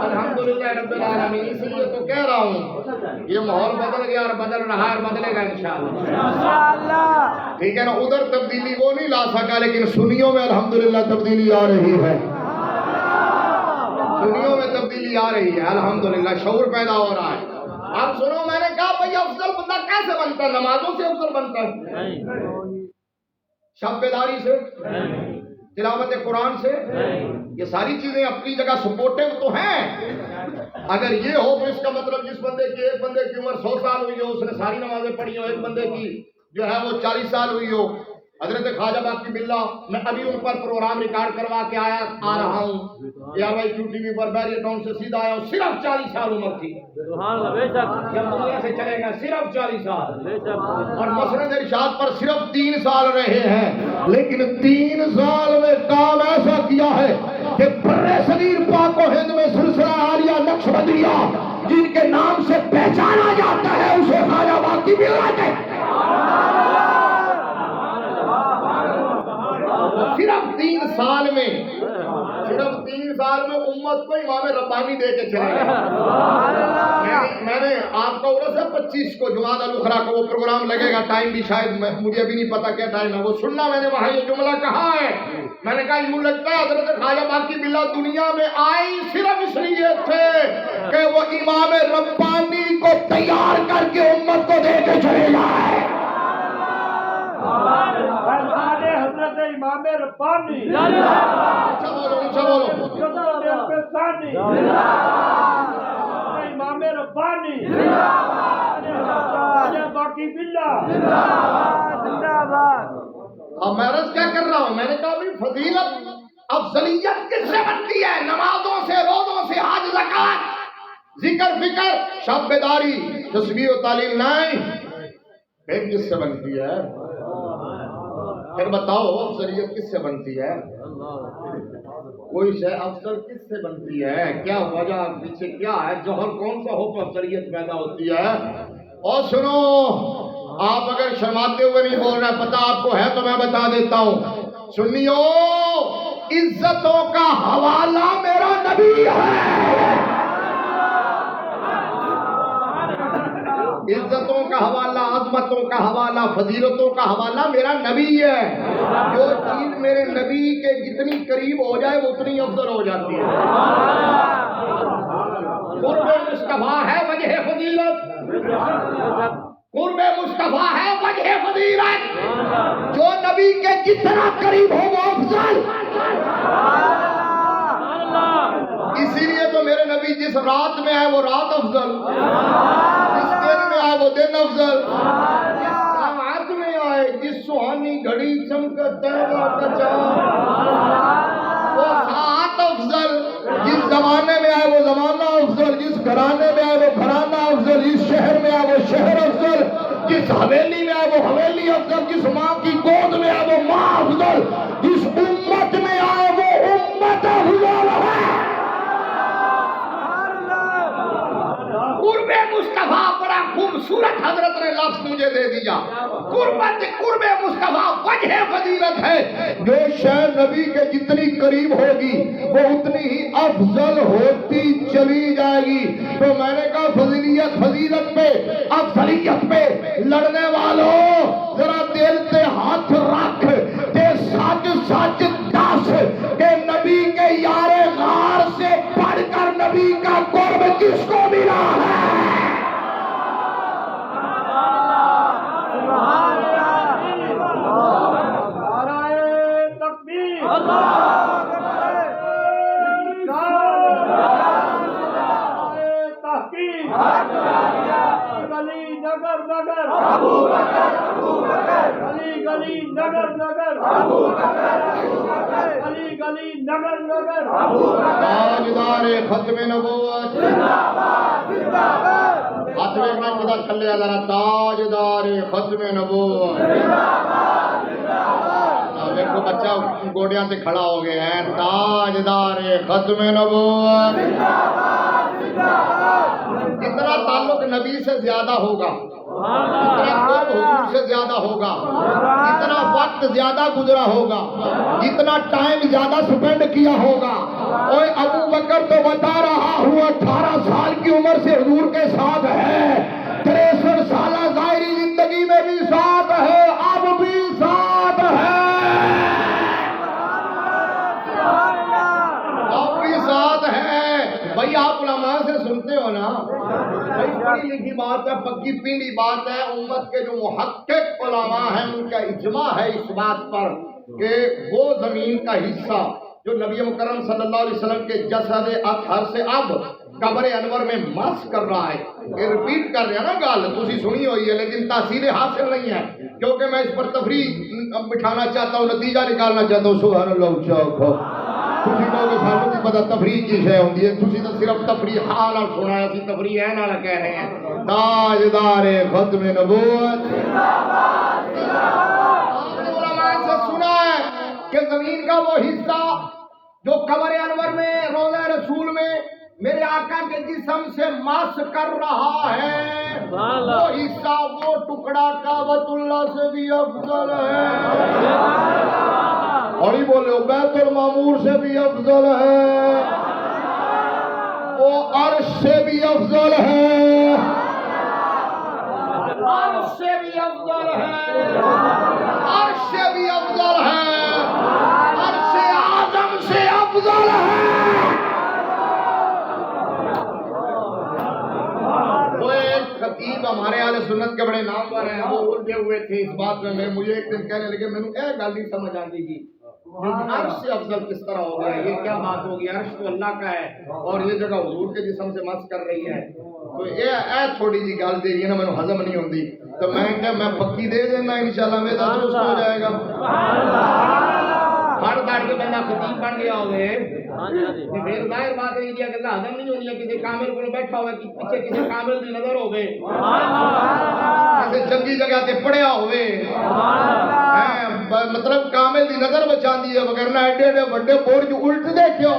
الحمدللہ رب العالمین. اس لیے تو کہہ رہا ہوں یہ ماحول بدل گیا اور بدل رہا ہے اور بدلے گا انشاءاللہ. ٹھیک ہے نا. ادھر تبدیلی وہ نہیں لا سکا لیکن سنیوں میں الحمدللہ تبدیلی آ رہی ہے. سنیوں میں تبدیلی آ رہی ہے الحمدللہ. شعور پیدا ہو رہا ہے. اب سنو میں نے کہا بھئی افضل بندہ کیسے بنتا ہے؟ نمازوں سے افضل بنتا ہے؟ شب بیداری سے؟ تلاوت قرآن سے؟ یہ ساری چیزیں اپنی جگہ سپورٹیو تو ہیں. اگر یہ ہو تو اس کا مطلب جس بندے کی ایک بندے کی عمر 100 سال ہوئی ہو اس نے ساری نمازیں پڑھی ہو, ایک بندے کی جو ہے وہ 40 سال ہوئی ہو. حضرت خواجہ باقی باللہ میں ابھی ان پر پروگرام ریکارڈ کروا کے آ رہا ہوں ARY پر بیریئر ٹاؤن سے سیدھا آیا ہوں. صرف 40 سال عمر تھی. جب دنیا سے چلے گا صرف 40 سال اور مسند ارشاد پر صرف 3 سال رہے ہیں. لیکن 3 سال میں کام ایسا کیا ہے کہ برِ صغیر پاک و ہند میں سلسلہ عالیہ نقشبندیہ جن کے نام سے پہچانا جاتا ہے اسے خواجہ باقی باللہ کہتے ہیں. صرف 3 سال میں امت کو امام ربانی دے کے چلے گئے. میں نے آپ کو 25 کو جمعہ الاخرى کو وہ پروگرام لگے گا. ٹائم بھی شاید مجھے ابھی نہیں پتا کیا ٹائم ہے وہ سننا. میں نے وہاں یہ جملہ کہا ہے. میں نے کہا یوں لگتا ہے حضرت خواجہ باقی باللہ دنیا میں آئی صرف اس لیے تھے کہ وہ امام ربانی کو تیار کر کے امت کو دے کے چلے جائے. حضرت امام ربانی امام ربانی باقی باللہ. اب میں عرض کیا کر رہا ہوں؟ میں نے کہا بھی فضیلت افضلیت کس سے بنتی ہے؟ نمازوں سے, روزوں سے, حج, زکات, ذکر, فکر, شب بیداری, تسبیح و تعلیل نہیں. پھر کس سے بنتی ہے؟ پھر بتاؤ افضلیت کس سے بنتی ہے؟ کوئی شے افضل کس سے بنتی ہے؟ کیا وجہ پیچھے کیا ہے؟ جوہر کون سا ہو تو افضلیت پیدا ہوتی ہے؟ اور سنو آپ اگر شرماتے ہوئے نہیں بول رہے پتہ آپ کو ہے تو میں بتا دیتا ہوں. سنیو عزتوں کا حوالہ میرا نبی ہے. عزتوں کا حوالہ, عظمتوں کا حوالہ, فضیلتوں کا حوالہ میرا نبی ہے. جو چیز میرے نبی کے جتنی قریب ہو جائے وہ اتنی افضل ہو جاتی ہے. قرب مصطفیٰ ہے وجہ فضیلت, قرب مصطفیٰ ہے وجہ فضیلت. جو نبی کے جتنا قریب ہو وہ افضل. اسی لیے تو میرے نبی جس رات میں آئے وہ رات افضل, جس دن میں آئے وہ دن افضل, جس ساعت میں آئے, جس سہانی گھڑی چمکتا کا چاند وہ ساعت افضل, جس زمانے میں آئے وہ زمانہ افضل, جس گھرانے میں آئے وہ گھرانہ افضل, جس شہر میں آئے وہ شہر افضل, جس حویلی میں آئے وہ حویلی افضل, جس ماں کی گود میں آئے وہ ماں افضل, جس امت میں آئے وہ امت افضل ہے. قرب مصطفیٰ بڑا خوبصورت حضرت نے لفظ مجھے دے دیا. قرب مصطفیٰ وجہ فضیلت ہے. جو شے نبی کے جتنی قریب ہوگی وہ اتنی ہی افضل ہوتی چلی جائے گی. تو میں نے کہا فضیلت پہ افضلیت پہ لڑنے والوں ذرا دل تے ہاتھ رکھ تے سچ سچ دس کہ نبی کے یار غار سے پڑھ کر نبی کا قرب کس کو ملا ہے؟ تاجدار ختم نبوت ہاتھ میں اپنا کدھر چلے ذرا. تاجدار ختم نبوت. دیکھو بچہ گوڑیاں سے کھڑا ہو گیا ہے. تاجدار ختم نبوت. جتنا تعلق نبی سے زیادہ ہوگا جتنا قرب حضور سے زیادہ ہوگا، جتنا وقت زیادہ گزرا ہوگا، جتنا ٹائم زیادہ سپینڈ کیا ہوگا۔ اوے ابو بکر تو بتا رہا ہوں 18 سال کی عمر سے حضور کے ساتھ ہے، 63 سالہ ظاہری زندگی میں بھی ساتھ ہے، اب بھی ساتھ ہے، اب بھی ساتھ ہے۔ بھائی آپ علماء سے سنتے ہو نا، بھائی پڑھی لکھی بات ہے، پکی پینڈی بات ہے، امت کے جو محقق علماء ہیں ان کا اجماع ہے اس بات پر کہ وہ زمین کا حصہ جو نبی مکرم صلی اللہ علیہ وسلم کے جسد اطہر سے اب قبر انور میں مس کر رہا ہے۔ یہ ریپیٹ کر رہے ہیں نا گال، تسی سنی ہوئی ہے لیکن تاثیر حاصل نہیں ہے، کیونکہ میں اس پر تفریح بٹھانا چاہتا ہوں، نتیجہ نکالنا چاہتا ہوں۔ سبحان اللہ چوک ہو تسی کہو کہ سانوں نہیں پتہ تفریح کی شے ہوندی ہے، تسی تو صرف تفریح حال سنایا سی، تفریح ہے نال کہہ رہے ہیں۔ تاجدار ختم نبوت آپ نے علماء سے سنا ہے کہ زمین کا وہ حصہ جو قبر انور میں روضہ رسول میں میرے آقا کے جسم سے مس کر رہا ہے، وہ حصہ وہ ٹکڑا کعبۃ اللہ سے بھی افضل ہے، اور ہی بولے بیت المعمور سے بھی افضل ہے، وہ عرش سے بھی افضل ہے، عرش سے بھی افضل ہے، عرش سے بھی افضل ہے، عرش اعظم سے افضل ہے۔ وہ ایک خطیب ہمارے اہل سنت کے بڑے نامور ہیں، وہ الجھے ہوئے تھے اس بات میں مجھے ایک دن کہنے لگے میں نے ایک گل نہیں سمجھ آتی تھی، عرش سے افضل کس طرح ہو گیا، یہ کیا بات ہوگی، عرش تو اللہ کا ہے اور یہ جگہ حضور کے جسم سے مس کر رہی ہے، تو یہ تھوڑی جی گل دے یہ نا مینوں ہضم نہیں ہوندی، تو میں کہ میں پکی دے دینا انشاءاللہ میرا درست ہو جائے گا۔ پڑھ پڑھ کے بندہ خطیب بن گیا ہوئے پھر ظاہر بات ہے کہ گلا ہضم نہیں ہونی، کسی کامل کو بیٹھا ہوئے پیچھے کسی کامل کی نظر ہوئے، کسی چنگی جگہ تے پڑھیا ہوئے، مطلب کامل دی نظر بچاندی ہے، وگرنہ ایڈے ایڈے بڑے برج الٹ دے کیوں۔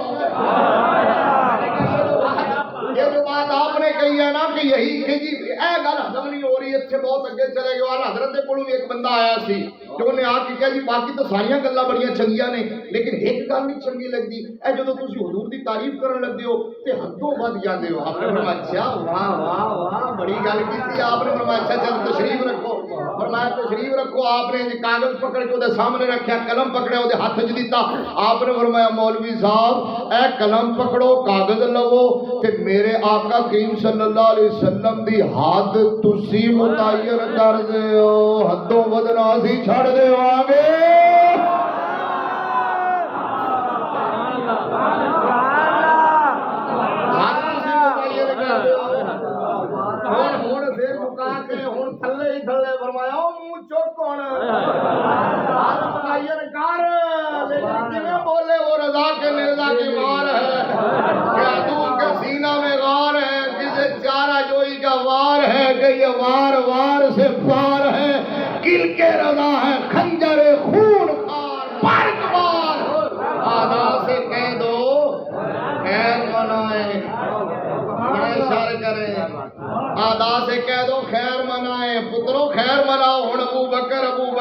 یہ جو بات آپ نے کہی ہے نا کہ یہی کہ جی اے گل ہضم نہیں ہو رہی، اتنے بہت اگے چلے گئے، والا حضرت کو بھی ایک بندہ آیا سی جو انہیں آ کے کہا جی باقی تو ساریاں گلاں بڑیاں چنگیاں نے لیکن ایک گل نہیں چنگی لگتی، اے جدوں تسی حضور دی تعریف کرن لگدے ہو تے حدوں ود جاندے ہو۔ آپ نے فرمایا اچھا واہ واہ واہ بڑی گل کیتی، آپ نے فرمایا اچھا چل تشریف رکھو، فرمایا تشریف رکھو، آپ نے جی کاغذ پکڑ کے وہ سامنے رکھیا، قلم پکڑیا وہ ہاتھ وچ دتا، آپ نے فرمایا مولوی صاحب اے قلم پکڑو کاغذ لو تے میرے آقا کریم صلی اللہ علیہ وسلم دی حد تسی متعین کر دیو، حدوں ودنا اسی چھڑ دیواں گے۔ تھلے ہی تھلے فرمایا منہ چک ہون ہاتھ متعین کر، لیکن کیویں بولے وہ رضا کے مرزا کی مار ہے، کیا عدو کے سینہ میں غار ہے، کسے چارہ جوئی کا وار ہے کہ یہ وار وار سے پار ہے، کل کے رضا ہے خنجر خون خار پرک بار، آدھا سے کہہ دو خیر منائے، بڑے اشارے کریں، آدھا سے کہہ دو خیر منائے، پترو خیر مناؤ، ہن ابو بکر عمر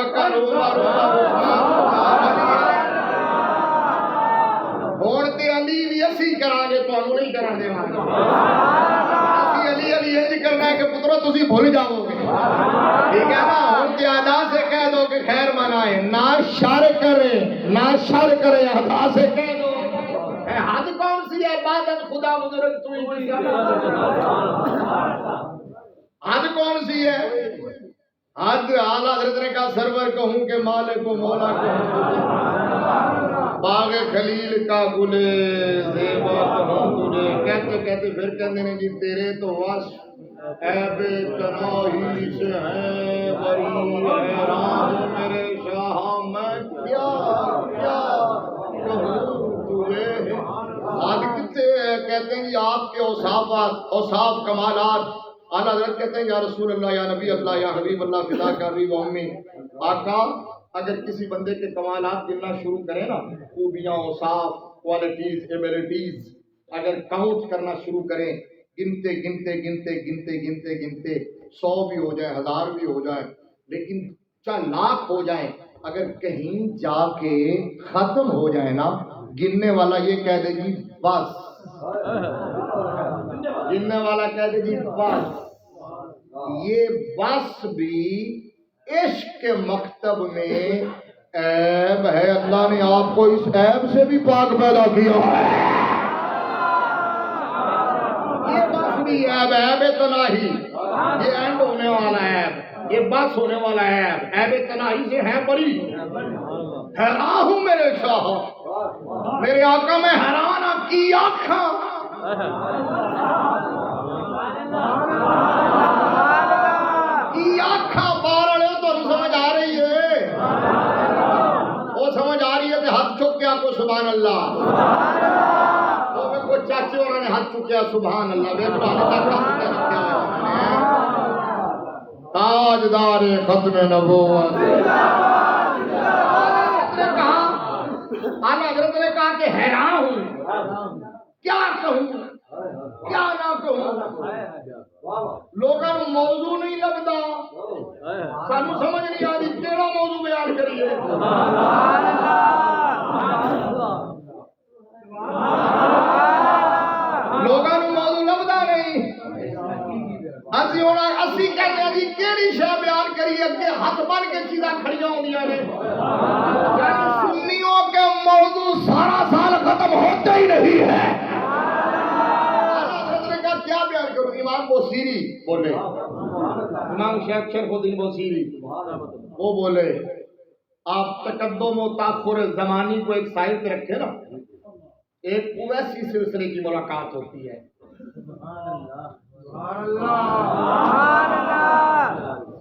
ہن تے علی بھی اسی کران گے، تانوں نہیں کران دے اسی علی علی انج کرنا ہے کہ پترو تسی بھول جاؤ گے، ٹھیک ہے نا۔ ہن تے آدھا سے کہہ دو کہ خیر منائے، نہ شر کرے نہ شر کرے، آدھا سے کہہ دو حد کون سی ہے، عبادت خدا بزرگ تو ہی، حد کون سی ہے، حد اعلیٰ حضرت نے کہا سرور کہوں کہ مالک و مولا کہوں، باغ خلیل کا گلے زیبا کہوں تجھے، کہتے کہتے پھر کہتے ہیں جی تیرے تو وصف عیب تناہی سے ہیں بری، حیران میرے شاہ میں کیا کیا کہوں تجھے۔ حد کتے کہتے ہیں جی آپ کے اوصاف کمالات، اعلیٰ حضرت کہتے ہیں یا رسول اللہ یا نبی اللہ یا حبیب اللہ فدا کر رہی و امی، آقا اگر کسی بندے کے کمالات گننا شروع کریں نا، خوبیاں اوصاف کوالٹیز ایبیلٹیز اگر کاؤنٹ کرنا شروع کریں، گنتے گنتے گنتے گنتے گنتے گنتے 100 بھی ہو جائے 1000 بھی ہو جائے لیکن 4 لاکھ ہو جائیں اگر کہیں جا کے ختم ہو جائے نا گننے والا یہ کہہ دے جی بس گننے والا کہہ دے جی بس یہ بس بھی عشق کے مکتب میں عیب ہے اللہ نے آپ کو اس عیب سے بھی پاک پیدا کیا ہے یہ بس بھی عیب ہے عیب تناہی یہ اینڈ ہونے والا عیب یہ بس ہونے والا عیب عیب تناہی سے ہے بڑی حیران ہوں میرے شاہ میرے آقا میں حیران کی آنکھاں کی آنکھاں بارڑے تو سمجھ آ رہی ہے وہ سمجھ آ رہی ہے کہ ہاتھ چک کے آپ کو سبحان اللہ وہ چاچے انہوں نے ہاتھ چکیا سبحان اللہ تاجدار ختم نبوت اعلیٰ حضرت نے کہا کہ حیران ہوں کیا کہوں کیا نہ کہوں لوگوں کو موضوع نہیں لگتا سانو سمجھ نہیں آتی کیڑا موضوع بیان کریے لوگوں کو موضوع لگتا نہیں اسی ہونا اسی کہتے ہیں جی کیڑی شے بیان کریے اگے ہاتھ بن کے چیزاں کھڑیاں ہوندیاں نے سنیوں کے موضوع سارا سال ختم ہوتا ہی نہیں ہے کیا بیان کروں امام بوصیری بولے امام شیخ شرف الدین بوصیری وہ بولے آپ تقدم و تاخر زمانی کو ایک سائڈ پہ رکھے نا ایک ویسی سلسلے کی ملاقات ہوتی ہے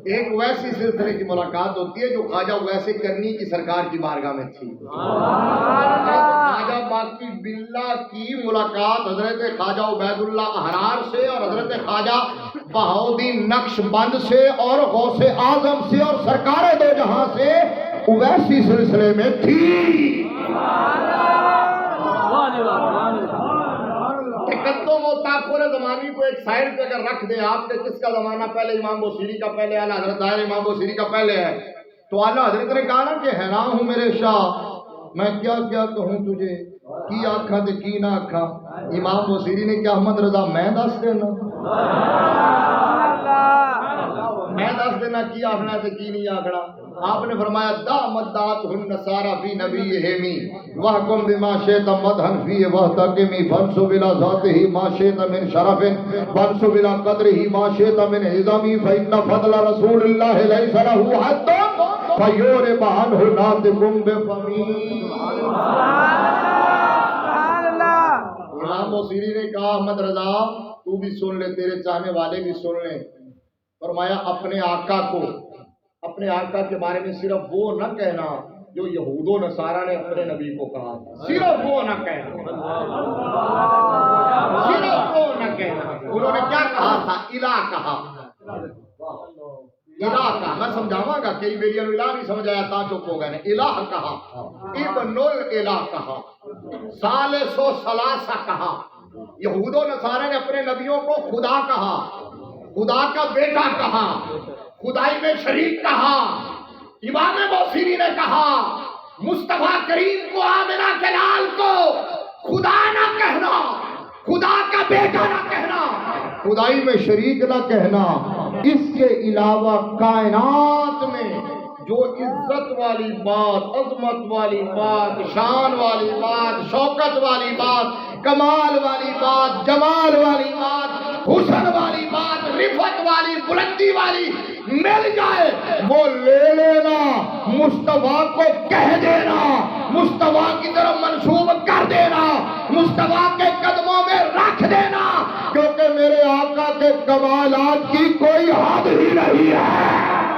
ایک ویسی سلسلے کی ملاقات ہوتی ہے جو خواجہ ویسے کرنی کی سرکار کی بارگاہ میں تھی خواجہ باقی باللہ کی ملاقات حضرت خواجہ عبید اللہ احرار سے اور حضرت خواجہ بہاؤالدین نقش بند سے اور غوث اعظم سے اور سرکار دو جہاں سے ویسی سلسلے میں تھی تقدم و تاخر زمانی کو ایک سائڈ پہ اگر رکھ دیں آپ کہ کس کا زمانہ پہلے امام بوصیری کا پہلے اعلیٰ حضرت ظاہر امام بوصیری کا پہلے ہے تو اعلیٰ حضرت نے کہا نا کہ حیران ہوں میرے شاہ میں کیا کیا کہوں تجھے کی آکھاں تے کی نہ آکھاں امام بوصیری نے کیا احمد رضا میں دس دینا میں دس دینا کی آخنا تے کی نہیں آخنا آپ نے فرمایا دامت دات ہن نصارا فی نبیہمی وحکم بما شئت مدحن فی وحتکمی فانسو بلا ذاتہی ما شئت من شرف فانسو بلا قدرہی ما شئت من عظمی فإن فضل رسول اللہ لیس لہ حد فیور بہنہ ناتکم بفمی امام بوصیری نے کہا احمد رضا تو بھی سن لے تیرے چاہنے والے بھی سن لیں فرمایا اپنے آقا کو اپنے آقا کے بارے میں صرف وہ نہ کہنا جو یہود و نصارہ نے اپنے نبی کو کہا صرف وہ نہ کہنا صرف وہ نہ کہنا انہوں نے کیا کہا تھا الہ کہا الہ کہا میں سمجھاواں گا کئی بیلیاں الہ نہیں سمجھ آیا تا چپ ہو گئے الہ کہا ابن الالہ کہا ثالث و ثلاثہ کہا یہود و نصارہ نے اپنے نبیوں کو خدا کہا خدا کا بیٹا کہا خدائی میں شریک کہا امام بوصیری نے کہا مصطفیٰ کریم کو آمنہ کے لال کو خدا نہ کہنا خدا کا بیٹا نہ کہنا خدائی میں شریک نہ کہنا اس کے علاوہ کائنات میں جو عزت والی بات عظمت والی بات شان والی بات شوکت والی بات کمال والی بات جمال والی بات حسن والی بات رفعت والی بلندی والی مل جائے وہ لے لینا مصطفیٰ کو کہہ دینا مصطفیٰ کی طرف منسوب کر دینا مصطفیٰ کے قدموں میں رکھ دینا کیونکہ میرے آقا کے کمالات کی کوئی حد ہی نہیں ہے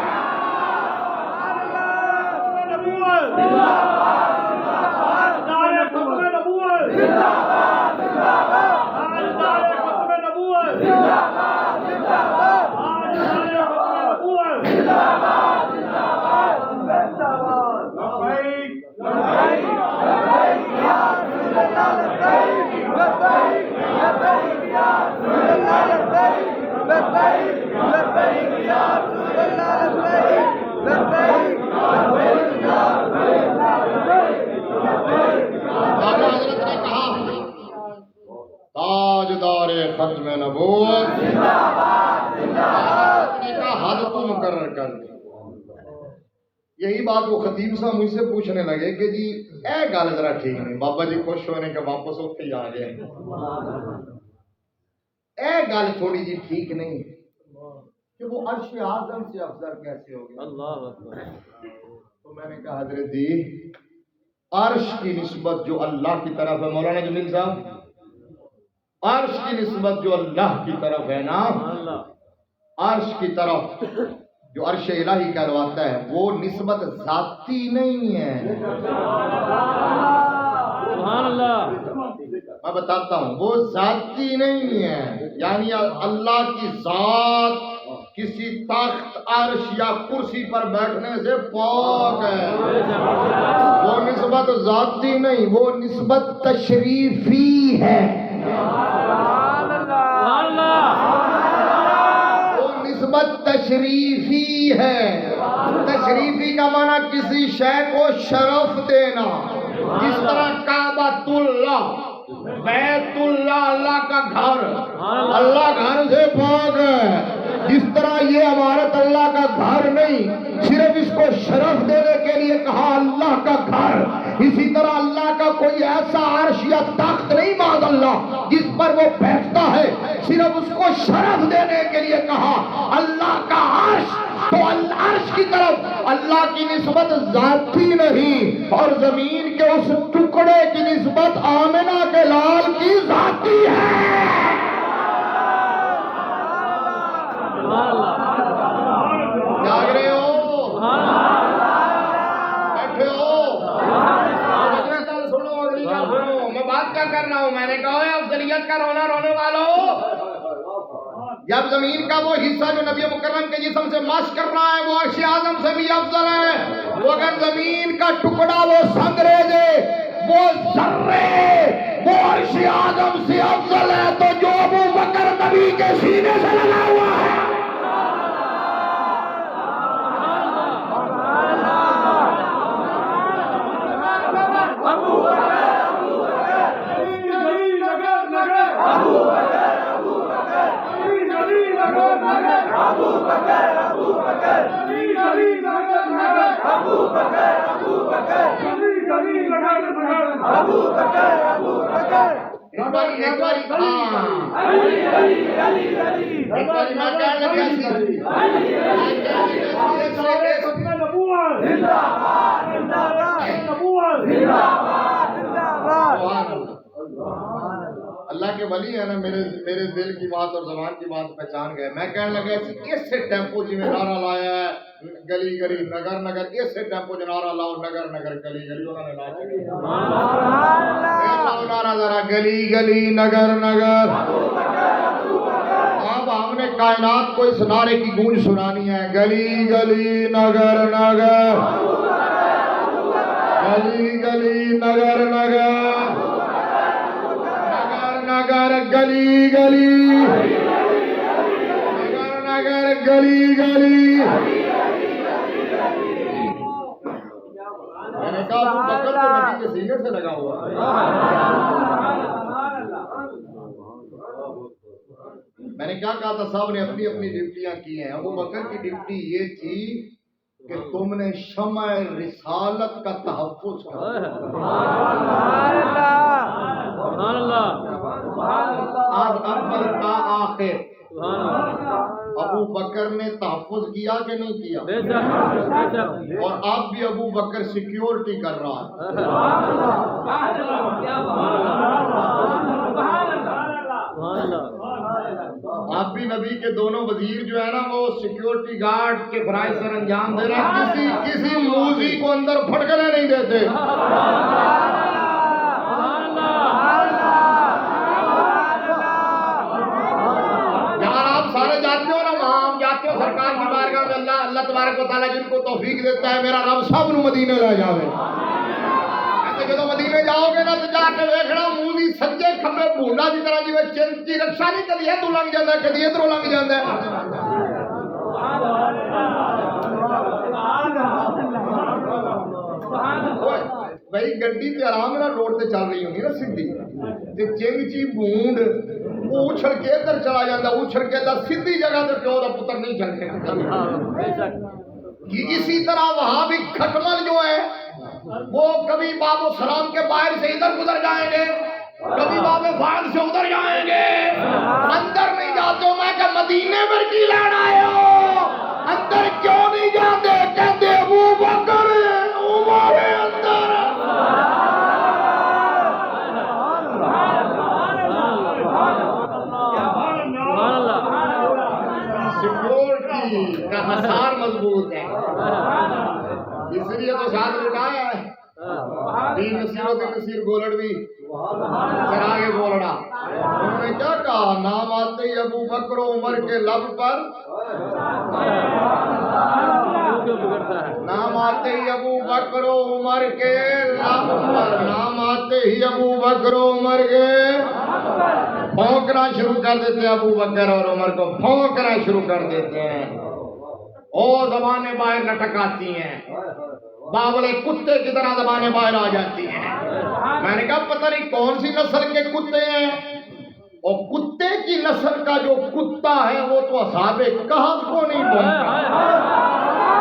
لبیک اعلیٰ حضرت نے کہا تاجدار ختم نبوت نے کہا حد تو مقرر کر دی. یہی بات وہ خطیب صاحب مجھ سے پوچھنے لگے کہ جی اے گل ذرا ٹھیک نہیں, بابا جی خوش ہونے کے واپس اٹھ کے آ گئے, اے گل تھوڑی جی ٹھیک نہیں کہ وہ عرش اعظم سے افضل کیسے ہو گیا. اللہ اکبر. تو میں نے کہا حضرت جی عرش کی نسبت جو اللہ کی طرف ہے, مولانا جمیل صاحب, عرش کی نسبت جو اللہ کی طرف ہے نا, عرش کی طرف جو عرش الہی کہلواتا ہے وہ نسبت ذاتی نہیں ہے. سبحان اللہ. میں بتاتا ہوں, وہ ذاتی نہیں ہے, یعنی اللہ کی ذات کسی تخت عرش یا کرسی پر بیٹھنے سے پاک ہے. وہ نسبت ذاتی نہیں, وہ نسبت تشریفی ہے. وہ نسبت تشریفی ہے. تشریفی کا معنی کسی شے کو شرف دینا, جس طرح کعبۃ اللہ, بیت اللہ, اللہ کا گھر, اللہ گھر سے پاک ہے. جس طرح یہ عمارت اللہ کا گھر نہیں, صرف اس کو شرف دینے کے لیے کہا اللہ کا گھر, اسی طرح اللہ کا کوئی ایسا عرش یا تخت نہیں معاذ اللہ جس پر وہ بیٹھتا ہے, صرف اس کو شرف دینے کے لیے کہا اللہ کا عرش. تو عرش کی طرف اللہ کی نسبت ذاتی نہیں, اور زمین کے اس ٹکڑے کی نسبت آمنہ کے لال کی ذاتی ہے. جاگ رہے ہو, بیٹھے ہو, اگلی گل سنو, اگلی گل سنو. میں بات کیا کر رہا ہوں, میں نے کہا ہے افضلیت کا رونا رونے والوں, جب زمین کا وہ حصہ جو نبی مکرم کے جسم سے مس کر رہا ہے وہ عرش اعظم سے بھی افضل ہے, تو اگر زمین کا ٹکڑا وہ سنگریزے, وہ ذرے, وہ عرش اعظم سے افضل ہے, تو جو ابو بکر نبی کے سینے سے لگا ہوا ہے. ایک باری اللہ کے ولی ہے نا, میرے دل کی بات اور زبان کی بات پہچان گئے. میں کہنے لگا اس سے ٹیمپو جی میں نعرہ لایا ہے, گلی گلی نگر نگر, اس سے ٹیمپو جو نعرہ لاؤ نگر نگر گلی گلی, انہوں نے نعرہ ذرا گلی گلی نگر نگر. اب ہم نے کائنات کو اس نعرے کی گونج سنانی ہے, گلی گلی نگر نگر, گلی گلی نگر نگر, نگر گلی گلی, نگر نگر گلی گلی. میں نے کہا ابو بکر تو نبی کے سینے سے لگا ہوا. میں نے کیا کہا تھا, صاحب نے اپنی اپنی ڈیوٹیاں کی ہیں. ابو بکر کی ڈیوٹی یہ تھی کہ تم نے شمع رسالت کا تحفظ کرا. آج اول تا آخر ابو بکر نے تحفظ کیا کہ نہیں کیا؟ اور آپ بھی ابو بکر سیکیورٹی کر رہا ہے. آپ بھی نبی کے دونوں وزیر جو ہے نا وہ سیکیورٹی گارڈ کے فرائض سر انجام دے رہے ہیں, کسی موذی کو اندر پھٹکنے نہیں دیتے. سارے جاتے ہو نا وہاں, ہم جاتے ہو سرکار کی بارگاہ میں, اللہ تبارک و تعالیٰ جن کو توفیق دیتا ہے, میرا رب سب نو مدینے لے جاوے. جدو مدینے میں جاؤ گے نا تو جا کے ویکھنا منہ دی سجے کھبے بھونڈا دی طرح جویں چنچی رکشا نہیں کدی ادھر لنگ جاندا کدی ادھروں لنگ جاندا بھائی گڈی تے آرام نال روڈ تے چل رہی ہوندی نا سیدھی تے چنچی بھونڈ وہ اچھل کے ادھر چلا جاتا اچھل کے ادھر سیدھی جگہ تے پیو دا پتر نہیں چلے اسی طرح وہاں بھی کھٹمل جو ہے وہ کبھی باب و سلام کے باہر سے ادھر گزر جائیں گے کبھی باب فائد سے ادھر جائیں گے اندر نہیں جاتے میں کہ مدینے میں کی لینا آئے ہو اندر کیوں نہیں جاتے کہتے ابو بکر عمر اندر سیکورٹی کا حصار مضبوط ہے اس لیے تو ساتھ لٹایا ہے دین نصیر و دین نصیر گولڑوی چراغ گولڑا انہوں نے کیا کہا نام آتے ہی ابو بکر و عمر کے لب پر نام آتے ہی ابو بکر و عمر کے لب پر نام آتے ہی ابو بکر و عمر کے پھونکنا شروع کر دیتے ہیں ابو بکر اور عمر کو پھونکنا شروع کر دیتے ہیں اور زبانیں باہر لٹکاتی ہیں باولے کتے کی طرح زبانیں باہر آ جاتی ہیں میں نے کہا پتہ نہیں کون سی نسل کے کتے ہیں اور کتے کی نسل کا جو کتا ہے وہ تو اصحاب کہف کو نہیں بولتا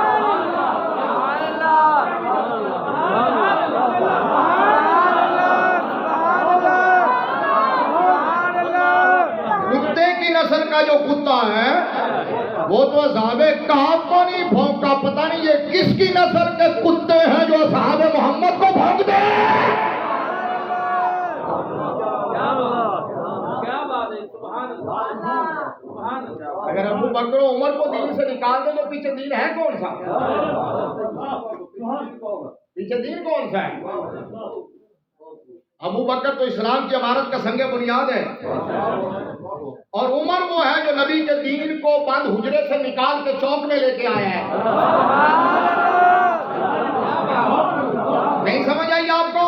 کتے کی نسل کا جو کتا ہے وہ تو اصحاب کہف کو نہیں بھونکا پتہ نہیں یہ کس کی نسل کے کتے ہیں جو اصحاب محمد کو بھونک دے اگر ابو بکر و عمر کو دین سے نکال دے تو پیچھے دین ہے کون سا پیچھے دین کون سا ہے ابو بکر تو اسلام کی عمارت کا سنگ بنیاد ہے اور عمر وہ ہے جو نبی کے دین کو بند حجرے سے نکال کے چوک میں لے کے آیا ہے نہیں سمجھ آئی آپ کو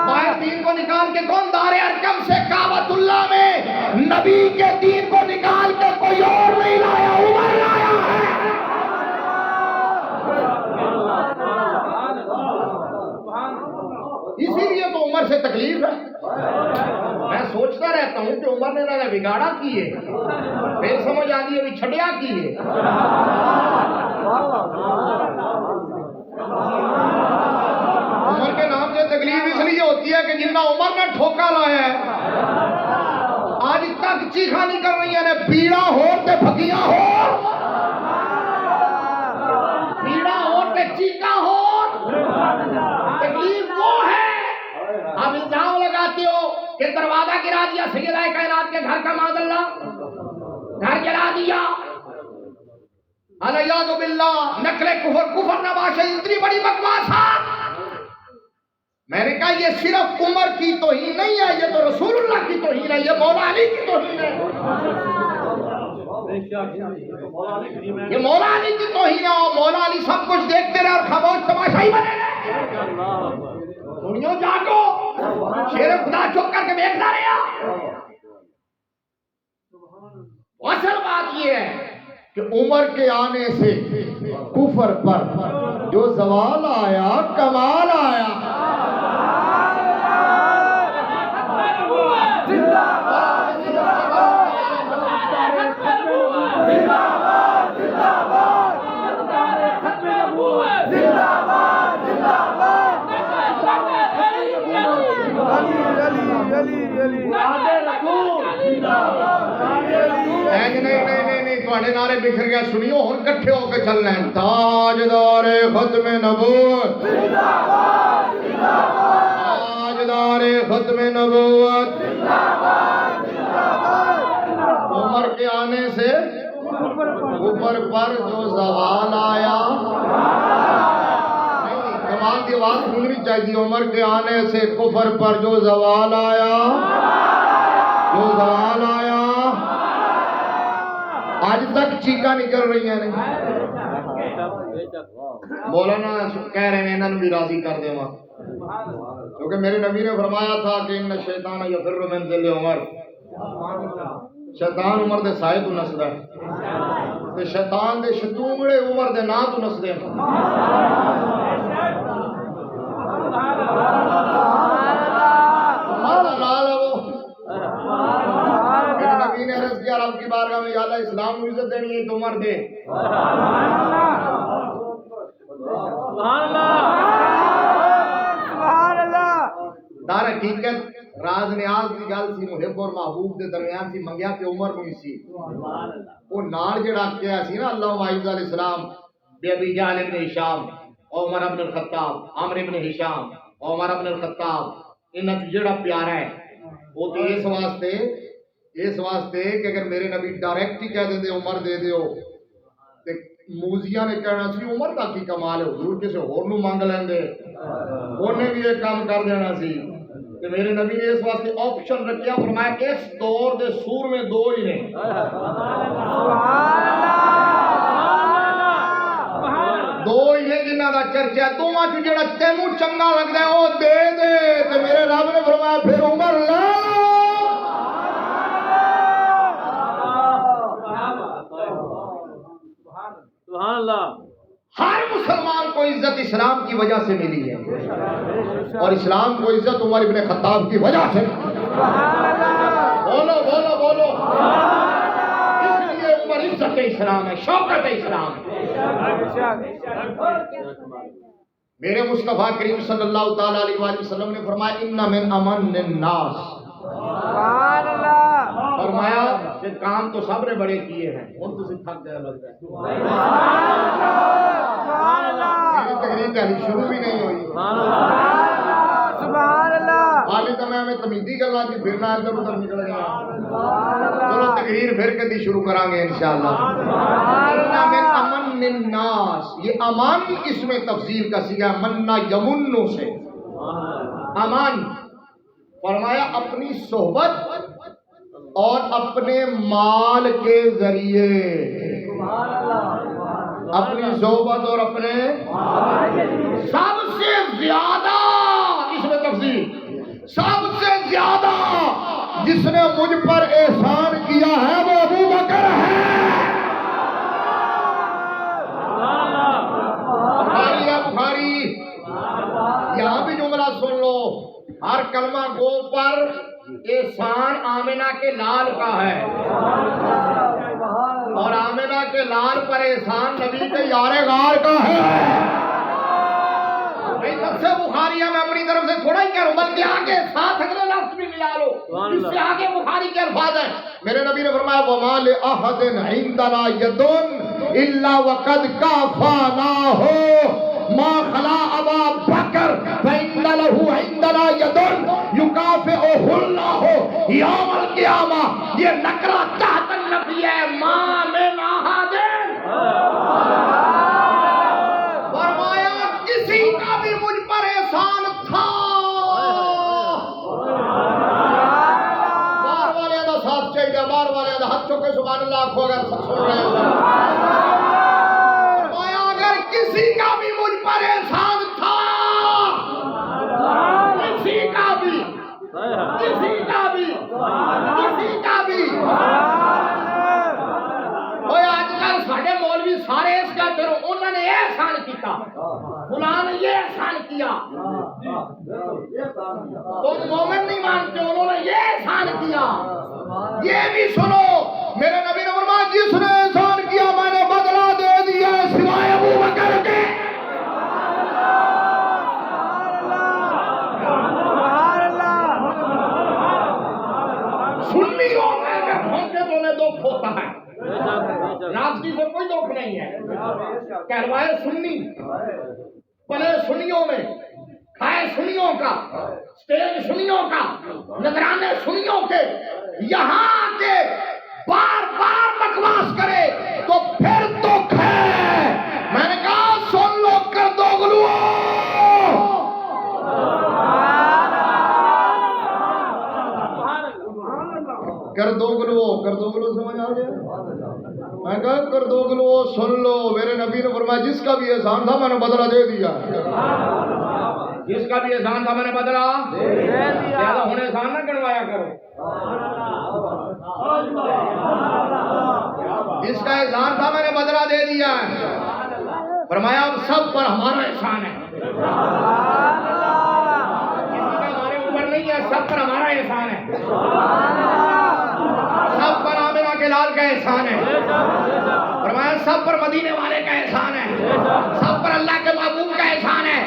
باہر دین کو نکال کے کون دار ارکم سے کعبۃ اللہ میں نبی کے دین کو نکال کے کوئی اور نہیں لایا عمر لایا ہے اسی لیے تو عمر سے تکلیف ہے میں سوچتا رہتا ہوں کہ عمر نے نہ بگاڑا کیے پھر سمجھ آتی ہے چھڑیا کیے عمر کے نام سے تکلیف اس لیے ہوتی ہے کہ جنہ عمر نے ٹھوکا لایا ہے آج تک چیخا نہیں کر رہی ہے پیڑا ہو تے بھگیاں ہو پیڑا ہو تے چیخا ہو تکلیف وہ ہے آپ الزام لگاتے ہو کہ دروازہ گرا دیا سیدہ کائنات کے گھر کا معاذ اللہ گھر گرا دیا الیاذ باللہ نقل کفر نباشہ اتنی بڑی بکواسات میں نے کہا یہ صرف عمر کی توہین نہیں ہے یہ تو رسول اللہ کی توہین ہے یہ مولا علی کی توہین ہے یہ مولا علی کی توہین ہے اور مولا علی سب کچھ دیکھتے رہے اور خاموش تماشائی بنے رہے سنیو جاگو شیر خدا چپ کر کے دیکھتا رہا اصل بات یہ ہے کہ عمر کے آنے سے کفر پر جو زوال آیا کمال آیا نہیں نعرے بکھر گیا سنیو ہن کٹھے ہو کے چل رہے ہیں تاجدار ختم نبوت تاجدار ختم نبوت عمر کے آنے سے اوپر پر جو زوال آیا کمال کی آواز سننی چاہیے عمر کے آنے سے کفر پر جو زوال آیا جو زوال آیا آج تک چیخا نکل رہی ہیں مولانا کہہ رہے ہیں انہوں بھی راضی کر دے کیونکہ میرے نبی نے فرمایا تھا کہ ان شیطان یفر من ذل عمر، شیطان عمر دے سائے تو نسدا ہے تے شیطان دے شتونگڑے عمر دے نا تو نسدے ہیں۔ میرے نبی نے عرض کیا رب کی بارگاہ میں، یا اللہ اسلام کو عزت دینی ہے تو عمر دے۔ در حقیقت راز نیاز کی گل سی، محب اور محبوب دے درمیان سی، منگیا تے عمر نہیں سی۔ وہ نال جڑا کیا سی نا اللہ وعیز علیہ السلام بے ابی جہل ابن ہشام، عمر ابن الخطاب، عمرو ابن ہشام، عمر ابن الخطاب، انہاں جڑا پیارا ہے وہ تو اس واسطے کہ اگر میرے نبی ڈائریکٹ ہی کہہ دیندے عمر دے دیو تے موزیاں نے کہنا سی عمر دا کی کمال ہے، حضور کسی ہور نو مانگ لیندے، انہیں بھی یہ کام کر دینا سی۔ کہ میرے نبی نے اس واسطے آپشن رکھیا، فرمایا کہ اس دور دے سور میں دو ہی نے، دو ہی نے جنہاں دا چرچا ہے، دوواں چ جڑا تینوں چنگا لگدا ہے او دے دے، تے میرے رب نے فرمایا پھر عمر لا۔ سبحان اللہ۔ ہر مسلمان کو عزت اسلام کی وجہ سے ملی ہے، اور اسلام کو عزت عمر ابن خطاب کی وجہ سے۔ بولو بولو بولو، اس لیے عمر عزت اسلام ہے، شوکت اسلام ہے۔ میرے مصطفیٰ کریم صلی اللہ تعالی علیہ وآلہ وسلم نے فرمایا ان من امن الناس، فرمایا کہ کام تو سب نے بڑے کیے ہیں، ان تو سے تھک گیا لگتا ہے۔ میری تقریر پہلی شروع بھی نہیں ہوئی، حالی تو میں ہمیں تمیزی کرنا کہ پھرنا ادھر ادھر نکل گیا۔ چلو تقریر پھر کدی شروع کریں گے انشاءاللہ۔ ان من امن الناس، یہ امان اس میں تفضیل کا سیغہ مننا یمنو سے، امان فرمایا اپنی صحبت اور اپنے مال کے ذریعے، اپنی صحبت اور اپنے سب سے زیادہ، اس میں تفصیل، سب سے زیادہ جس نے مجھ پر احسان کیا ہے وہ ابو بکر ہے۔ بخاری یہاں بھی جملہ سن لو، ہر کلمہ گو پر احسان آمنہ کے لال کا ہے، اور آمنہ کے لال پر احسان نبی کے یار غار کا ہے۔ سب سے بخاری ہے، میں اپنی طرف سے تھوڑا ہی کہہ رہا ہوں، بلکہ آگے ساتھ اگلے لفظ بھی ملا لو، اس سے آگے بخاری کے الفاظ ہیں۔ میرے نبی نے فرمایا وَمَا لِأَحَدٍ عِندَنَا يَدٌ إِلَّا وَقَدْ كَافَانَاهُ مَا خَلَا أَبَا بَكْرٍ فَإِنَّ لَهُ عِندَنَا يَدٌ يُكَافِئُهُ اللَّهُ يَوْمَ الْقِيَامَةِ۔ یہ نکرہ تحت النفی ہے، مَا مِنْ أَحَدٍ، فرمایا کسی کا بھی مجھ پر احسان تھا۔ بار والے دا ساتھ چاہیے، بار والے دا ہاتھ چکے سبحان اللہ کھو اگر سن رہے ہو۔ فرمایا اگر کسی کا بھی مجھ پر احسان تھا، کسی کا بھی، کسی کا بھی، کسی کا بھی، آج کل ساڑھے مولوی سارے اس کا کرو، انہوں نے یہ احسان کیا، فلاں نے یہ احسان کیا، تم مومن نہیں مانتے، انہوں نے یہ احسان کیا۔ یہ بھی سنو، میرے نبی نے فرمایا جس نے احسان کیا میں نے بدلہ دے دیا سوائے ابو بکر کے۔ سنیوں میں اگر ہوں گے تو انہیں دکھ ہوتا ہے، رافضی سے کوئی دکھ نہیں ہے، کہلوائے سنی، پلے سنیوں میں، کھائے سنیوں کا، سٹیج سنیوں کا، نذرانے سنیوں کے، یہاں کے بار بار بکواس کرے تو پھر دکھ ہے۔ میں نے کہا سن لو کر دو گلو، کردوگلو سمجھ آ گیا؟ میں کہا کردوگلو سن لو، میرے نبی نے فرمایا جس کا بھی احسان تھا میں نے بدلہ دے دیا۔ جس کا بھی احسان تھا میں نے بدلا زیادہ ہونے احسان نہ گنوایا کرو. جس کا احسان تھا میں نے بدلا دے دیا ہے. فرمایا اب سب پر ہمارا احسان ہے. کسی کا ہمارے اوپر نہیں ہے, سب پر ہمارا احسان ہے. سب پر آمنہ کے لال کا احسان ہے. فرمایا سب پر مدینے والے کا احسان ہے. سب پر اللہ کے محبوب کا احسان ہے.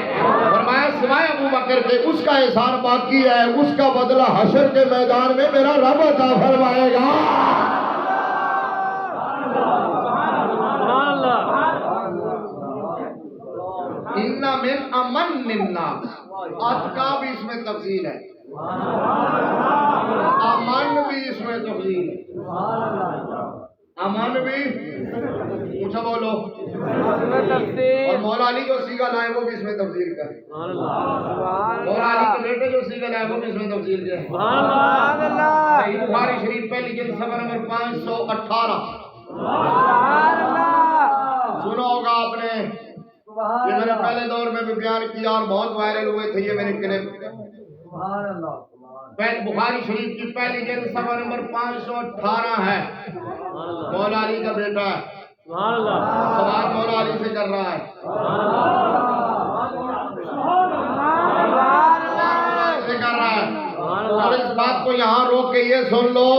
فرمایا سوائے ابو بکر کے اس کا احسان باقی ہے, اس کا بدلہ حشر کے میدان میں میرا رب عطا فرمائے گا. اِنَّ مِنْ أَمَنِّ النَّاسِ, اتقا بھی اس میں تفضیل ہے, امن بھی اس میں تفضیل ہے. امن بھی اونچا بولو. اور مولا علی جو سیگا لائے وہ بھی اس میں تفضیل کا ہے. مولا علی کے بیٹے جو سیگا لائے وہ بھی اس میں تفضیل کا ہے. صحیح بخاری شریف پہلی جلد صفحہ نمبر 518. سنا ہوگا آپ نے, یہ میں نے پہلے دور میں بھی بیان کیا اور بہت وائرل ہوئے تھے یہ میرے کلپ. بخاری شریف کی پہلی جلد صفحہ نمبر 518 ہے. مولا علی کا بیٹا ہے, سوال مولا علی سے کر رہا ہے. سے کر رہا ہے. اور اس بات کو یہاں روک کے یہ سن لو